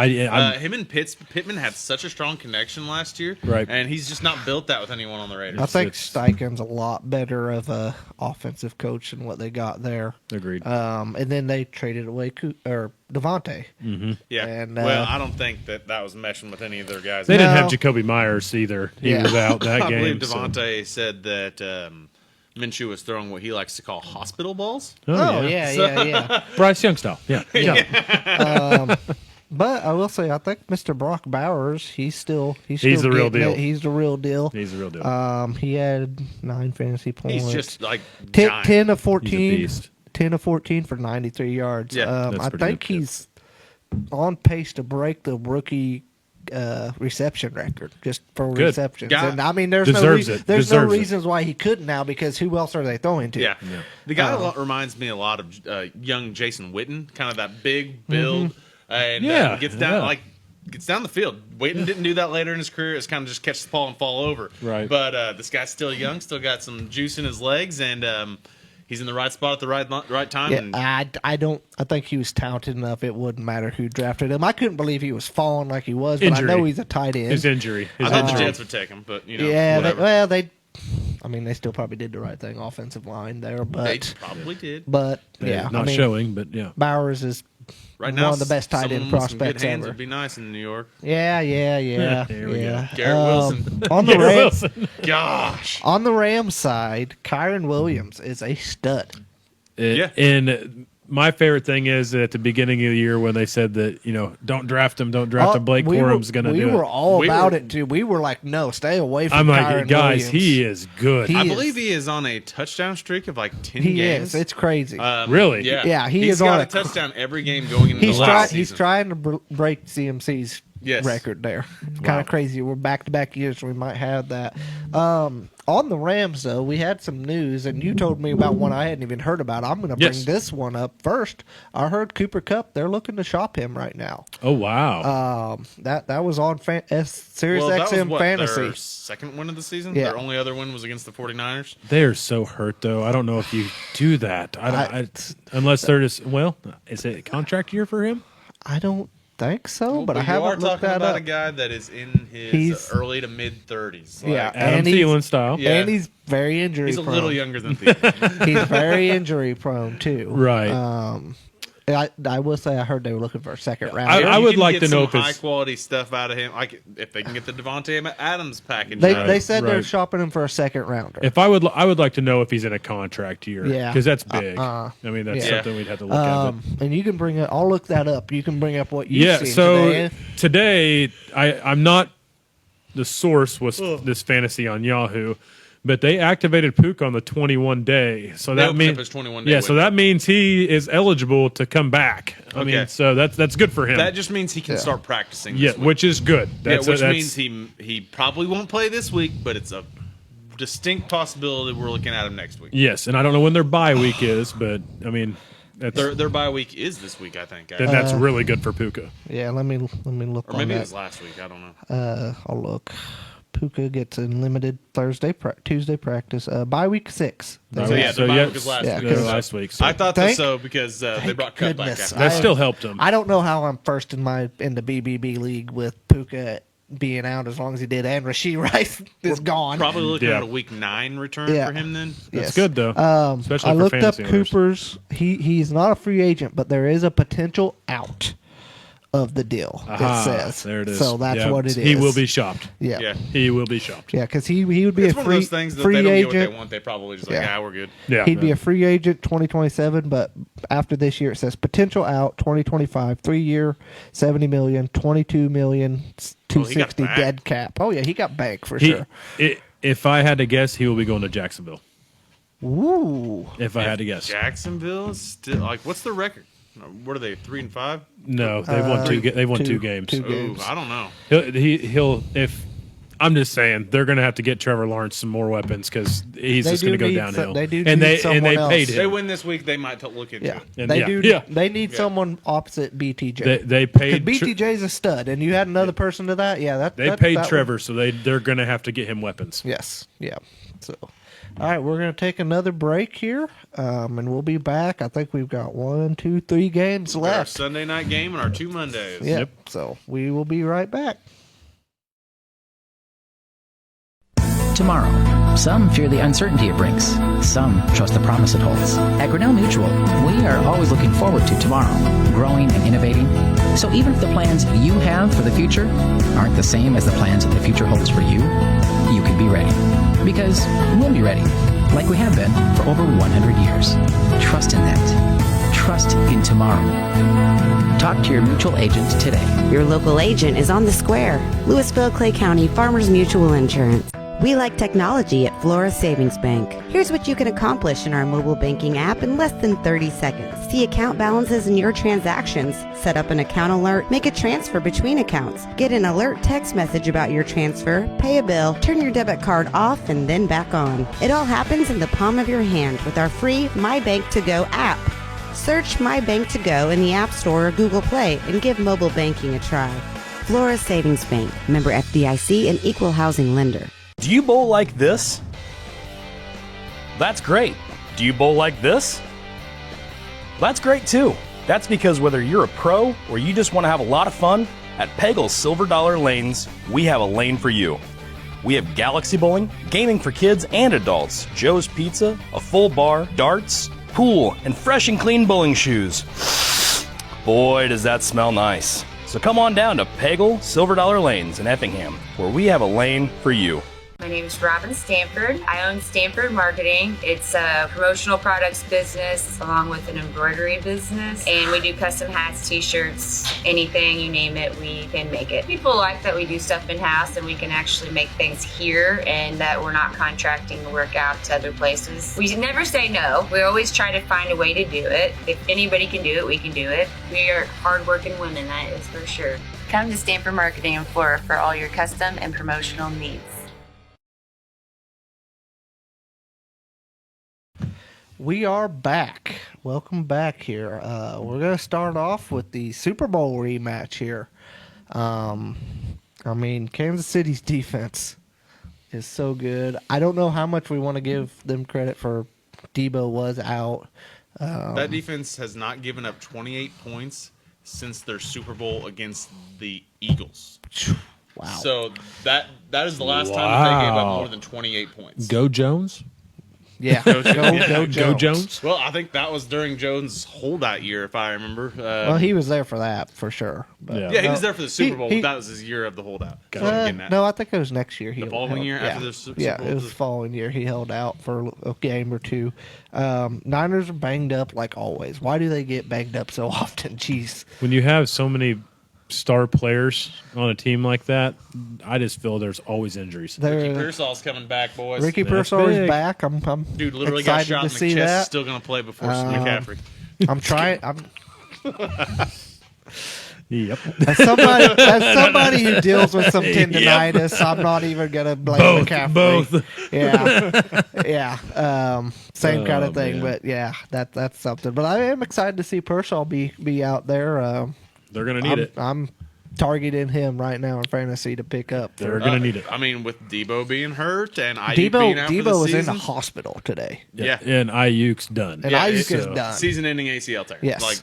Him and Pittman had such a strong connection last year, Right. And he's just not built that with anyone on the Raiders. I think Steichen's a lot better of a offensive coach than what they got there. Agreed. And then they traded away Devontae. Mm-hmm. Yeah. And, well, I don't think that was meshing with any of their guys. They didn't have Jacoby Myers either. He Yeah. was out that I game. believe Devontae said that Minshew was throwing what he likes to call hospital balls. Oh, yeah. Bryce Young style. Yeah. But I will say, I think Mr. Brock Bowers, he's still He's the real getting deal. it. He's the real deal. He's the real deal. He had 9 fantasy points. He's just like 10 of He's a 14. beast. 10 of 14 for 93 yards. Yeah, that's I pretty think good, yeah. he's on pace to break the rookie reception record just for Good. receptions. Guy- And I mean, there's Deserves no it. there's no Deserves it. reasons why he couldn't now, because who else are they throwing to? Yeah. The guy reminds me a lot of young Jason Witten, kind of that big build, and Yeah, gets down yeah. gets down the field. Witten didn't do that later in his career. It's kind of just catch the ball and fall over. Right. But this guy's still young, still got some juice in his legs, and he's in the right spot at the right time. Yeah, And I think he was talented enough. It wouldn't matter who drafted him. I couldn't believe he was falling like he was, but Injury. I know he's a tight end. His injury. I thought the Jets would take him, but Yeah, whatever. they still probably did the right thing, offensive line there, They but probably did. yeah, Not showing, but yeah. Bowers is Right now, one of the best tight end someone with some prospects good hands ever. would be nice in New York. Yeah. There we go. Garrett Wilson. On the Garrett Rams, Wilson. Gosh. on the Rams side, Kyron Williams is a stud. Yeah. And my favorite thing is at the beginning of the year when they said that, don't draft him, Blake Corum's going to do it. We were all about it too. We were like, no, stay away from I'm like, Kyron guys, Williams. he is good. I believe he is on a touchdown streak of like 10 He games. is. It's crazy. Really? Yeah. Yeah, he He's is got on a a touchdown every game going into the he's last he's season. trying to break CMC's Yes. record there. Kind of crazy. We're back-to-back years, so we might have that. On the Rams, though, we had some news, and you told me about one I hadn't even heard about. I'm going to bring this one up first. I heard Cooper Kupp, they're looking to shop him right now. Oh, wow. That was on Sirius Well, that XM was what, Fantasy. their second win of the season? Yeah. Their only other win was against the 49ers? They are so hurt, though. I don't know if you do that. Unless they're just, is it a contract year for him? I don't think so, but I you haven't are looked talking that about up. a guy that is in his He's- early to mid-30s. Like, Yeah, Adam and he's- Thielen style. Yeah. And he's very injury He's a prone. little younger than Thielen. He's very injury prone too. Right. I will say I heard they were looking for a second round. I would like to get know some if it's high quality stuff out of him. Like if they can get the Devontae Adams package. They said they're right. shopping him for a second rounder. I would like to know if he's in a contract year. Yeah. because that's big. I mean, that's something we'd have to look at. But. And you can bring up. I'll look that up. You can bring up what you've seen so today. I'm not. The source was this fantasy on Yahoo. But they activated Puka on the 21 day, so that means so that means he is eligible to come back. I mean, so that's good for him. That just means he can start practicing. Yeah, This week. which is good. Which means he probably won't play this week, but it's a distinct possibility we're looking at him next week. Yes, and I don't know when their bye week is, but I mean, their bye week is this week, I think. Then that's really good for Puka. Yeah, let me look. Or maybe on it was last week. I don't know. I'll look. Puka gets a limited Tuesday practice. Bye week 6. Bye week was last week. So I thought so because they brought Cut back after. That still helped him. I don't know how I'm first in the BBB league with Puka being out as long as he did, and Rashee Rice is gone. Probably looking at a week 9 return for him then. That's good though. Especially I for looked up fantasy owners. Cooper's. He's not a free agent, but there is a potential out of the deal. It says there it is. So that's what it is. He will be shopped. Yeah. He will be shopped. Yeah, because he would be It's a one free, of those things that free they don't agent. get what they want. They probably just we're good. Yeah, he'd be a free agent 2027, but after this year it says potential out 2025, 3 year, 70 million, 22 million, 260 dead cap. Oh yeah, he got bank for sure. If I had to guess, he will be going to Jacksonville. Ooh. If I had to guess, Jacksonville is still what's the record? What are they? 3-5? No, they've won two. They've won two games. Ooh, I don't know. He'll if. I'm just saying they're going to have to get Trevor Lawrence some more weapons because he's just going to go downhill. They do and need they someone else. paid him. They win this week. They might look into it. And They need someone opposite BTJ. They paid BTJ's a stud, and you had another person to that. Yeah, they paid Trevor, so they're going to have to get him weapons. Yes, yeah. So, all right, we're going to take another break here, and we'll be back. I think we've got 1, 2, 3 games left. Our Sunday night game and our 2 Mondays. Yep. So we will be right back. Tomorrow. Some fear the uncertainty it brings. Some trust the promise it holds. At Grinnell Mutual, we are always looking forward to tomorrow, growing and innovating. So even if the plans you have for the future aren't the same as the plans that the future holds for you, you can be ready. Because we'll be ready, like we have been for over 100 years. Trust in that. Trust in tomorrow. Talk to your mutual agent today. Your local agent is on the square. Louisville, Clay County Farmers Mutual Insurance. We like technology at Flora Savings Bank. Here's what you can accomplish in our mobile banking app in less than 30 seconds. See account balances in your transactions, set up an account alert, make a transfer between accounts, get an alert text message about your transfer, pay a bill, turn your debit card off and then back on. It all happens in the palm of your hand with our free My Bank to Go app. Search My Bank to Go in the App Store or Google Play and give mobile banking a try. Flora Savings Bank, member FDIC and equal housing lender. Do you bowl like this? That's great. Do you bowl like this? That's great too. That's because whether you're a pro or you just want to have a lot of fun, at Peggle's Silver Dollar Lanes, we have a lane for you. We have galaxy bowling, gaming for kids and adults, Joe's Pizza, a full bar, darts, pool, and fresh and clean bowling shoes. Boy, does that smell nice. So come on down to Peggle Silver Dollar Lanes in Effingham, where we have a lane for you. My name is Robin Stanford. I own Stanford Marketing. It's a promotional products business along with an embroidery business. And we do custom hats, t-shirts, anything, you name it, we can make it. People like that we do stuff in-house and we can actually make things here and that we're not contracting the work out to other places. We never say no. We always try to find a way to do it. If anybody can do it, we can do it. We are hardworking women, that is for sure. Come to Stanford Marketing in Flora for all your custom and promotional needs. We are back. Welcome back here. We're going to start off with the Super Bowl rematch here. Kansas City's defense is so good. I don't know how much we want to give them credit for Debo was out. That defense has not given up 28 points since their Super Bowl against the Eagles. Wow. So that is the last time that they gave up more than 28 points. Go Jones. Yeah, Go Jones. Well, I think that was during Jones' holdout year, if I remember. Well, he was there for that for sure. But Yeah, he was there for the Super Bowl, but that was his year of the holdout. That's what I'm getting at. No, I think it was next year. The following year after the Super Bowl? Yeah, it was the following year. He held out for a game or two. Niners are banged up like always. Why do they get banged up so often? Jeez. When you have so many star players on a team like that, I just feel there's always injuries. Ricky Pearsall's coming back, boys. Ricky Pearsall is back. I'm Dude literally got excited shot to in the see chest. that. Still going to play before McCaffrey. I'm trying. Yep. As somebody who deals with some tendonitis, I'm not even gonna blame McCaffrey. Both. Yeah. Same kind of thing, man. but yeah, that's something. But I am excited to see Pearsall be out there. They're gonna need it. I'm targeting him right now in fantasy to pick up. They're gonna need it. I mean, with Debo being hurt and Ayuk being out for the Debo was season. in the hospital today. Yeah. And Ayuk's done. And Ayuk is done. Season-ending ACL tear. Yes. Like,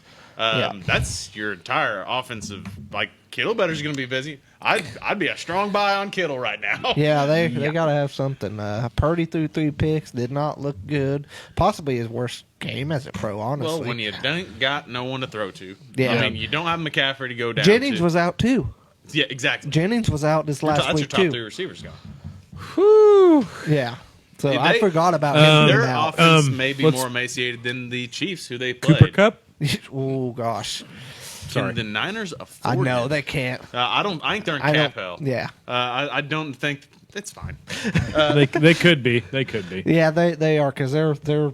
that's your entire offensive. Like, Kittle better's going to be busy. I'd be a strong buy on Kittle right now. Yeah, they got to have something. Purdy threw 3 picks, did not look good. Possibly his worst game as a pro, honestly. Well, when you don't got no one to throw to. Yeah. I mean, you don't have McCaffrey to go down Jennings to. was out too. Yeah, exactly. Jennings was out this last That's week your top too. 3 receivers gone. Whew. Yeah. So I forgot about him. Their being out. offense may be more emaciated than the Chiefs, who they played. Cooper Kupp? Oh gosh. Can the Niners afford I know it? they can't. I think they're in I cap don't- hell. yeah. I don't think it's fine. They could be. They could be. Yeah, they are because they're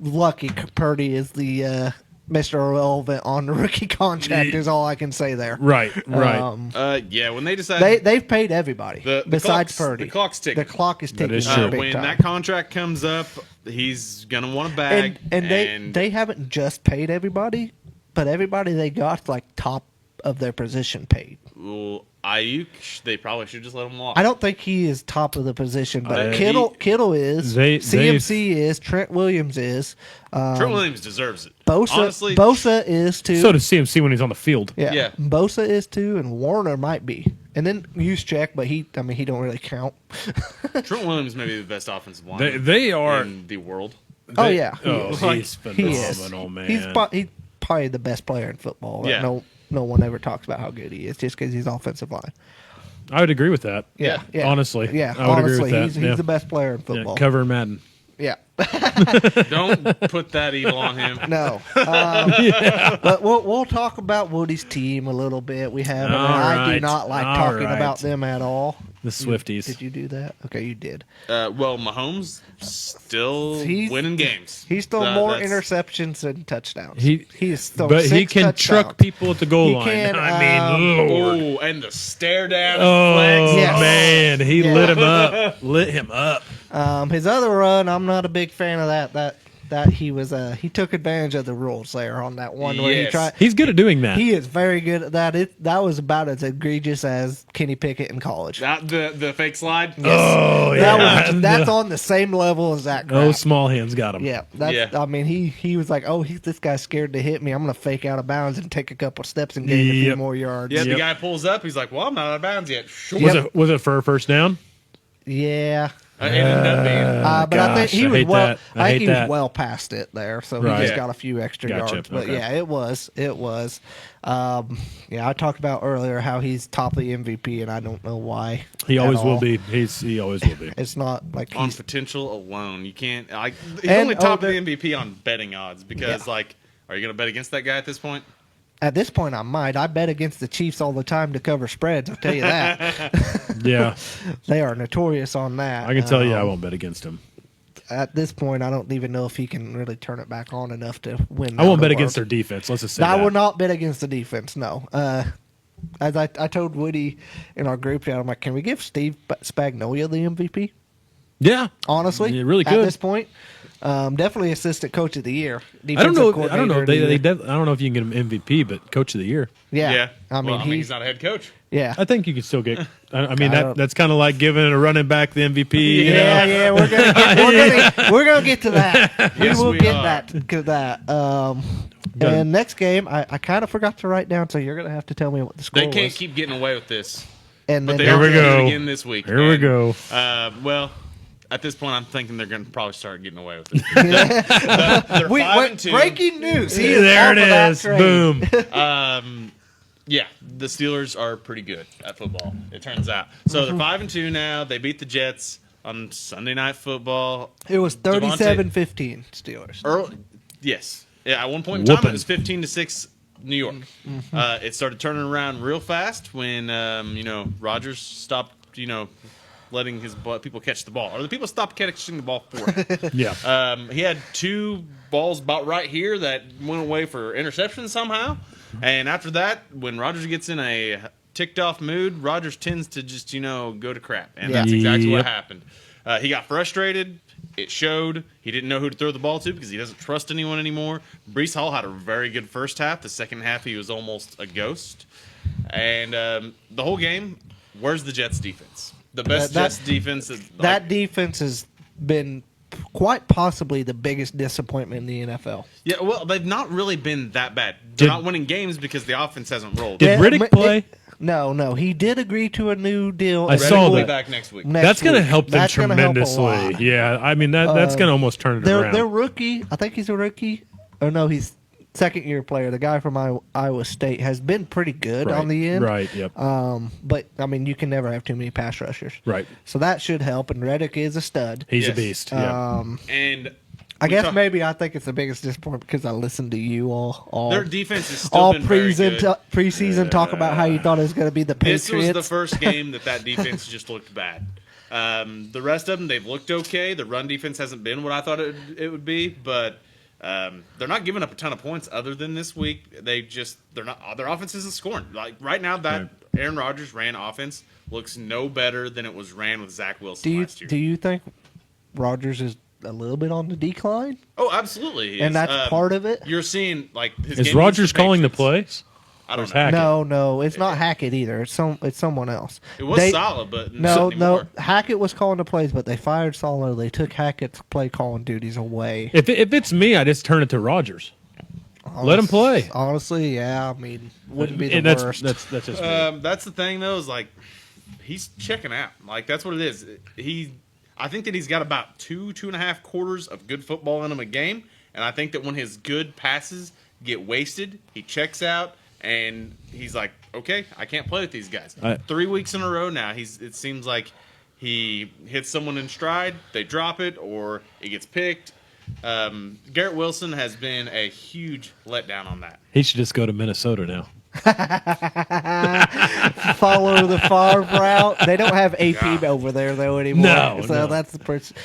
lucky. Purdy is the Mr. Irrelevant on the rookie contract. Is all I can say there. Right. Yeah, when they decided They've paid everybody besides Purdy. The clock's ticking. The clock is ticking. is true. big When time. that contract comes up, he's gonna want a bag. And they haven't just paid everybody, but everybody they got like top of their position paid. Well, Ayuk, they probably should just let him walk. I don't think he is top of the position, but He- Kittle is. They- CMC is. Trent Williams is. Trent Williams deserves it. Bosa, is too. So does CMC when he's on the field. Yeah. Bosa is too, and Warner might be. And then Juszczyk, but he don't really count. Trent Williams may be the best offensive lineman They are in the world. Oh yeah, he's he is. phenomenal, man. He's probably the best player in football. Yeah. No one ever talks about how good he is just because he's offensive line. I would agree with that. Yeah. Honestly. Yeah, I would honestly, agree with that. he's Yeah. the best player in football. Cover Madden. Yeah. Don't put that evil on him. No. But we'll talk about Woody's team a little bit. We have. I do right. not like All talking right. about them at all. The Swifties. Did you do that? Okay, you did. Well, Mahomes still He's- winning games. He's still more That's- interceptions than touchdowns. He is still but he 6 can touchdowns. truck people at the goal He line. can, I mean, Lord. Oh, and the stare down. Oh, flex. Yes. man. He Yeah. lit him up. Lit him up. His other run, I'm not a big fan of that he was he took advantage of the rules there on that one where he Yes. tried. He's good at doing that. He is very good at that. That was about as egregious as Kenny Pickett in college. The fake slide. Oh, yeah. That's on the same level as that. Crap. Oh, small hands got him. Yeah, I mean, he was like, this guy's scared to hit me. I'm gonna fake out of bounds and take a couple steps and gain a few Yep. more yards. Yeah, the guy pulls up. He's like, "Well, I'm not out of bounds yet." Was it for a first down? Yeah. It ended up being. But I think he was hate well. that. I think hate he was that. well past it there, so Right. he just Yeah. got a few extra Gotcha. yards. But Okay. yeah, it was. Yeah, I talked about earlier how he's top of the MVP, and I don't know why. He at always will all. be. He always will be. It's not like On he's potential alone, you can't. He's And- only top oh, of the MVP on betting odds because, Yeah. are you gonna bet against that guy at this point? at this point. I might. I bet against the Chiefs all the time to cover spreads. I'll tell you that. Yeah. They are notorious on that. I can tell you I won't bet against him. At this point, I don't even know if he can really turn it back on enough to win. I won't bet the against their award. defense. Let's just say I that. will not bet against the defense. No. As I told Woody in our group chat, I'm like, can we give Steve Spagnuolo the MVP? Yeah. Honestly, You really at could. this point, definitely assistant coach of the year. I don't know. Defensive I don't know. coordinator of the year. I don't know if you can get him MVP, but coach of the year. Yeah. I mean, he's not a head coach. Yeah. I think you can still get. I mean, I don't- that's kind of like giving a running back the MVP. you know? Yeah, we're gonna get to that. Yes, we will we get are. that to that. And next game, I kind of forgot to write down, so you're gonna have to tell me what the score They can't was. keep getting away with this. And But then they Here are we going to do go. it again this week. Here we And, go. Well, at this point, I'm thinking they're going to probably start getting away with it. They're 5-2. Breaking news. He is there off it of that is. train. Boom. Yeah, the Steelers are pretty good at football, it turns out. So they're 5-2 now. They beat the Jets on Sunday Night Football. It was 37-15 Steelers. Yes. Yeah, at one point in time, Whooping. it was 15-6 New York. It started turning around real fast when, Rodgers stopped, letting his people catch the ball. Or the people stopped catching the ball for him. Yeah. He had 2 balls about right here that went away for interception somehow. And after that, when Rodgers gets in a ticked-off mood, Rodgers tends to just, go to crap. And that's exactly what happened. He got frustrated. It showed. He didn't know who to throw the ball to because he doesn't trust anyone anymore. Breece Hall had a very good first half. The second half, he was almost a ghost. And the whole game, where's the Jets' defense? The best Jets' defense. That defense has been quite possibly the biggest disappointment in the NFL. Yeah, well, they've not really been that bad. They're not winning games because the offense hasn't rolled. Did Riddick play? No. He did agree to a new deal. I saw will that. be back next week. That's going to help them That's gonna help a tremendously. lot. Yeah, I mean that's going to almost turn it around. Their rookie, I think he's a rookie. Oh no, he's second-year player. The guy from Iowa State has been pretty good on the end. Right. Yep. But I mean, you can never have too many pass rushers. Right. So that should help. And Reddick is a stud. He's a beast. Yeah. And I guess maybe I think it's the biggest disappointment because I listened to you all their defense is still all been very good. preseason talk about how you thought it was going to be the Patriots. This was the first game that defense just looked bad. The rest of them, they've looked okay. The run defense hasn't been what I thought it would be, but they're not giving up a ton of points other than this week. They're not. Their offense isn't scoring. Like right now, that Aaron Rodgers ran offense looks no better than it was ran with Zach Wilson last year. Do you think Rodgers is a little bit on the decline? Oh, absolutely. And that's part of it? You're seeing like his Is game Rodgers against the calling the Patriots. plays? I don't know. Hackett? No, it's not Hackett either. It's someone else. It was solid, but no. anymore. Hackett was calling the plays, but they fired Solo. They took Hackett's play calling duties away. If it's me, I just turn it to Rodgers. Let him play. Honestly, yeah. I mean, wouldn't be the worst. That's just me. That's the thing though. Is like he's checking out. Like that's what it is. I think that he's got about 2.5 quarters of good football in him a game, and I think that when his good passes get wasted, he checks out. And he's like, okay, I can't play with these guys. 3 weeks in a row now, it seems like he hits someone in stride, they drop it, or it gets picked. Garrett Wilson has been a huge letdown on that. He should just go to Minnesota now. Follow the Favre route. They don't have AP over there, though, anymore. No. That's the person.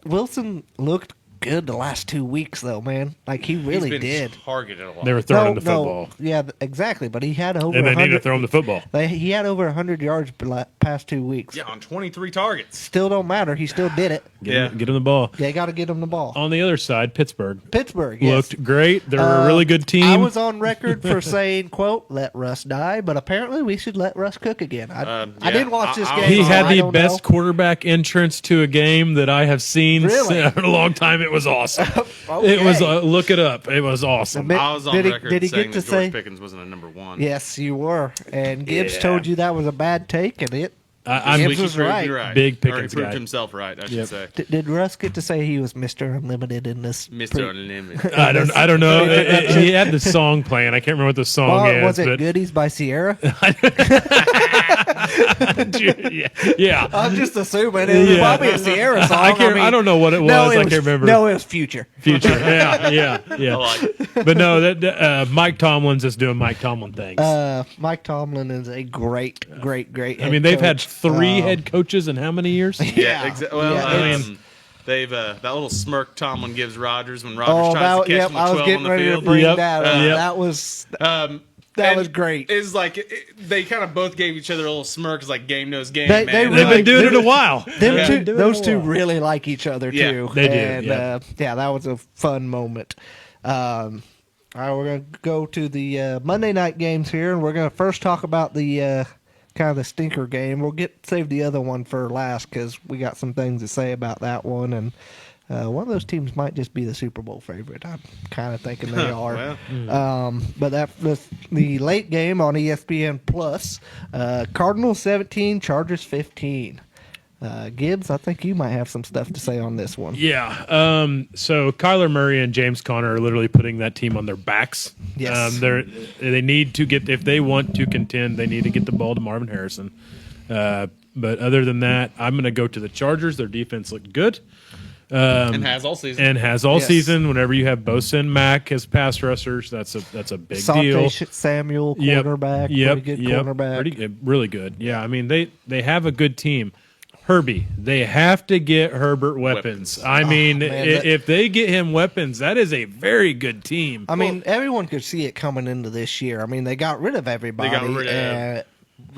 Wilson looked good the last 2 weeks, though, man. Like, he really He's been did. Targeted a lot. They were throwing him the football. Yeah, exactly. But he had over And they 100. need to throw him the football. He had over 100 yards past 2 weeks. Yeah, on 23 targets. Still don't matter. He still did it. Get him the ball. Yeah, you got to get him the ball. On the other side, Pittsburgh Yes. looked great. They're a really good team. I was on record for saying, quote, let Russ die, but apparently we should let Russ cook again. I didn't watch this game. He so had I the don't best know. quarterback entrance to a game that I have seen Really? in a long time. It was awesome. Okay. It was look it up. It was awesome. I was on record did he saying get to that George say? Pickens wasn't a number one. Yes, you were. And Gibbs Yeah. told you that was a bad take, and Gibbs He was proved right. you right. Big Or he Pickens proved guy. himself right, I should say. Did Russ get to say he was Mr. Unlimited in this? Mr. Unlimited. I don't know. He had the song playing. I can't remember what the song is. Was it but Goodies by Sierra? yeah. I'm just assuming it was probably a Sierra song. I don't know what it was. I can't remember. No, it was Future. Future. Yeah. I like it. But no, Mike Tomlin's just doing Mike Tomlin things. Mike Tomlin is a great I mean, they've had coach. 3 head coaches in how many years? Yeah, exactly. Well, Yeah, I it's- mean, they've that little smirk Tomlin gives Rodgers when Rodgers tries to catch him with I was 12 getting on the ready field. to bring Yep. that up. Yep. That was great. It's like they kind of both gave each other a little smirk. It's like game knows game, They man. They've been doing it a while. Those two really like each other Yeah, too. they do, And, yeah. that was a fun moment. All right, we're gonna go to the Monday night games here, and we're gonna first talk about the kind of the stinker game. We'll save the other one for last because we got some things to say about that one, and one of those teams might just be the Super Bowl favorite. I'm kind of thinking they are. But that was the late game on ESPN Plus. Cardinals 17, Chargers 15. Gibbs, I think you might have some stuff to say on this one. Yeah. So Kyler Murray and James Conner are literally putting that team on their backs. Yes. They need to get, if they want to contend, they need to get the ball to Marvin Harrison. But other than that, I'm going to go to the Chargers. Their defense looked good. And has all season. Yes. Season. Whenever you have Bosa and Mack as pass rushers, that's a big deal. Samuel, quarterback, pretty good cornerback. Really good. Yeah, I mean, they have a good team. Herbie, they have to get Herbert weapons. I mean, if they get him weapons, that is a very good team. I mean, everyone could see it coming into this year. I mean, they got rid of everybody. They got rid of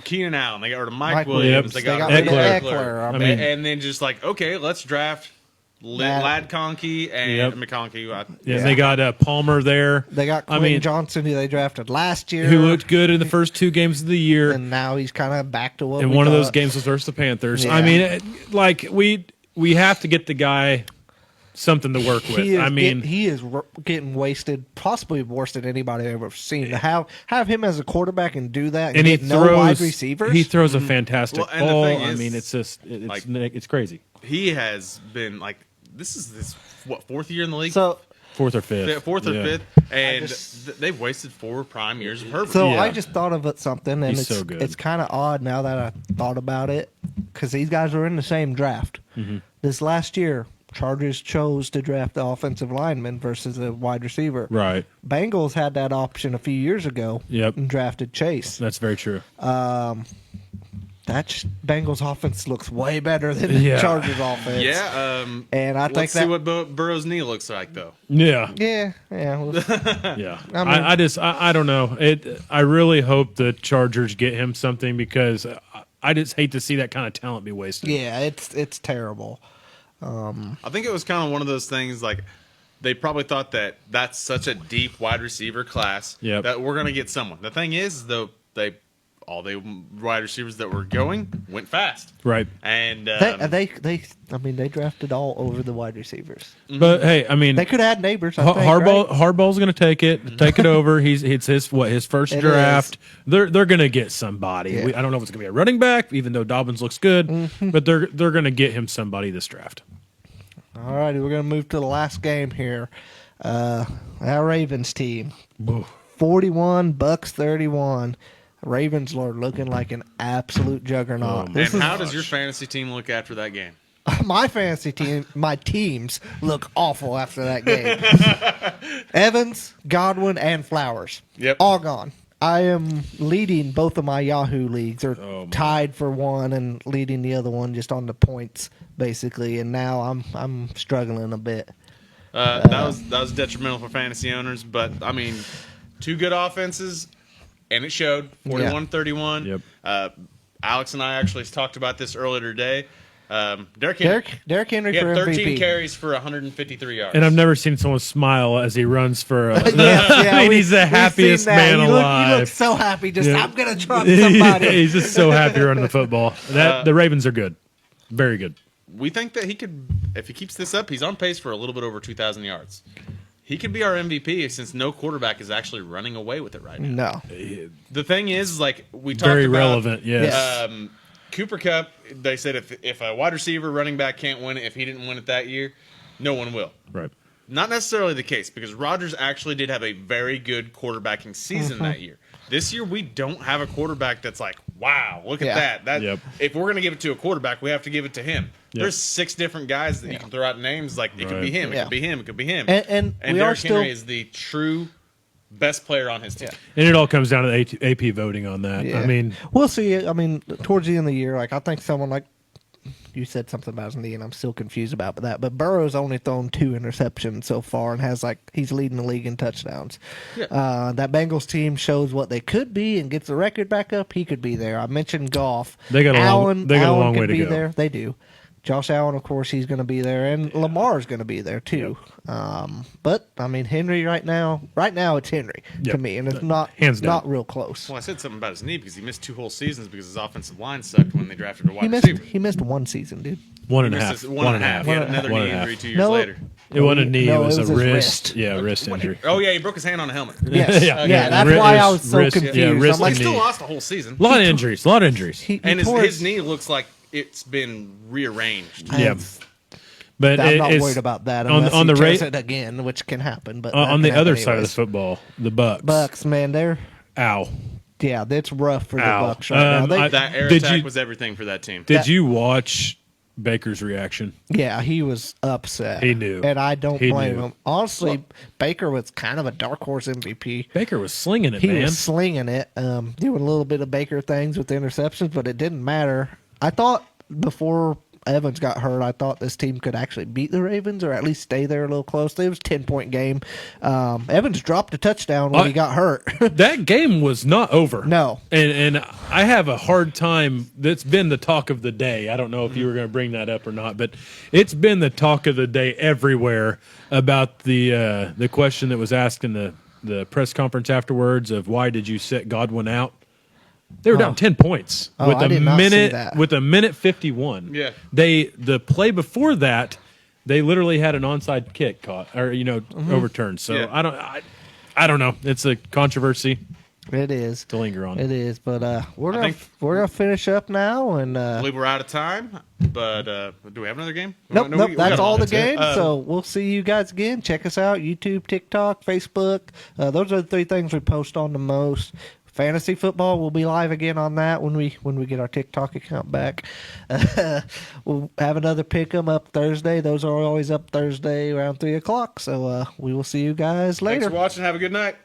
Keenan Allen. They got rid of Mike Williams. They got rid of Eckler. And then just like, okay, let's draft Lad Conkey and McConkey. They got Palmer there. They got Quentin Johnson, who they drafted last year, who looked good in the first 2 games of the year, and now he's kind of back to what. And one of those games was versus the Panthers. Yeah. I mean, like we have to get the guy something to work with. He is getting wasted, possibly worse than anybody I've ever seen. To have him as a quarterback and do that, and he throws no wide receivers. He throws a fantastic ball. The thing is, I mean, it's crazy. He has been like. This is his 4th year in the league? So 4th or 5th. 4th or 5th. And they've wasted 4 prime years of Herbert. So I just thought of something, and He's so good. It's kind of odd now that I thought about it, because these guys were in the same draft. Mm-hmm. This last year, Chargers chose to draft the offensive lineman versus a wide receiver. Right. Bengals had that option a few years ago and drafted Chase. That's very true. That Bengals offense looks way better than the Chargers offense. Yeah, and I think let's see what Burrow's knee looks like, though. Yeah. Yeah. Yeah. I don't know. I really hope the Chargers get him something, because I just hate to see that kind of talent be wasted. Yeah, it's terrible. I think it was kind of one of those things like they probably thought that that's such a deep wide receiver class that we're going to get someone. The thing is, though, all the wide receivers that were going went fast. Right. And they drafted all over the wide receivers. But hey, I mean, they could add neighbors. Harbaugh's going to take it over. It's his first draft. They're going to get somebody. Yeah. I don't know if it's going to be a running back, even though Dobbins looks good, but they're going to get him somebody this draft. All righty, we're going to move to the last game here. Our Ravens team, 41, Bucks 31. Ravens are looking like an absolute juggernaut. And how does your fantasy team look after that game? My fantasy team, my teams look awful after that game. Evans, Godwin, and Flowers. All gone. I am leading both of my Yahoo leagues, or tied for one and leading the other one just on the points, basically. And now I'm struggling a bit. That was detrimental for fantasy owners, but I mean, 2 good offenses. And it showed 41-31. Yep. Alex and I actually talked about this earlier today. Derrick Henry he had for 13 MVP. carries for 153 yards. And I've never seen someone smile as he runs for. He's the we've happiest seen that. man alive. He looks so happy. I'm gonna trump somebody. He's just so happy running the football. The Ravens are good, very good. We think that he could, if he keeps this up, he's on pace for a little bit over 2,000 yards. He could be our MVP, since no quarterback is actually running away with it right now. No. The thing is, like we talked Very about, relevant, yes. Cooper Kupp, they said if a wide receiver, running back can't win it, if he didn't win it that year, no one will. Right. Not necessarily the case, because Rodgers actually did have a very good quarterbacking season that year. This year, we don't have a quarterback that's like, wow, look at that. If we're going to give it to a quarterback, we have to give it to him. There's 6 different guys that you can throw out names. Like, it could be him, it could be him, it could be him. And Derrick Henry is the true best player on his team. And it all comes down to the AP voting on that. Yeah. I mean, we'll see. I mean, towards the end of the year, like I think someone like you said something about his knee, and I'm still confused about that. But Burrow's only thrown 2 interceptions so far, and he's leading the league in touchdowns. Yeah. That Bengals team shows what they could be and gets the record back up. He could be there. I mentioned Goff. They got a long way to go. There. They do. Josh Allen, of course, he's going to be there, and Lamar's going to be there too. But I mean, Henry right now it's Henry to me, and it's not real close. Well, I said something about his knee because he missed 2 whole seasons because his offensive line sucked when they drafted a wide receiver. He missed 1 season, dude. One and a half. One and a half. He had another knee injury 2 years later. It wasn't a knee. No, it was a wrist. Yeah, wrist injury. Oh yeah, he broke his hand on a helmet. Yes. Yeah, that's why I was so confused. Yeah, wrist he and still knee. lost a whole season. A lot of injuries. And his knee looks like it's been rearranged. Yeah. But I'm not worried about that unless on he the tears it again, which can happen. But on that the can other happen side of the anyways. football, the Bucks. Bucks, man, they're Ow. yeah, that's rough for the Ow. Bucks right now. That air Did attack you- was everything for that team. Did you watch Baker's reaction? Yeah, he was upset. He knew. And I don't He blame knew. him. Honestly, Baker was kind of a dark horse MVP. Baker was slinging it, He man. was slinging it, doing a little bit of Baker things with the interceptions, but it didn't matter. I thought before Evans got hurt, I thought this team could actually beat the Ravens or at least stay there a little close. It was a 10-point game. Evans dropped a touchdown when he got hurt. That game was not over. No. And I have a hard time. That's been the talk of the day. I don't know if you were going to bring that up or not, but it's been the talk of the day everywhere about the question that was asked in the press conference afterwards of why did you sit Godwin out? They were down 10 points with I a did not see minute that. with a minute 51. Yeah. The play before that, they literally had an onside kick caught or overturned. So Yeah. I don't know. It's a controversy It is. to linger on. It is, but we're I gonna think- we're gonna finish up now, and I believe we're out of time, but do we have another game? nope, No, nope, we that's got all the that's it. games. So we'll see you guys again. Check us out: YouTube, TikTok, Facebook. Those are the three things we post on the most. Fantasy football, we'll be live again on that when we get our TikTok account back. We'll have another pick 'em up Thursday. Those are always up Thursday around 3:00. So we will see you guys later. Thanks for watching. Have a good night.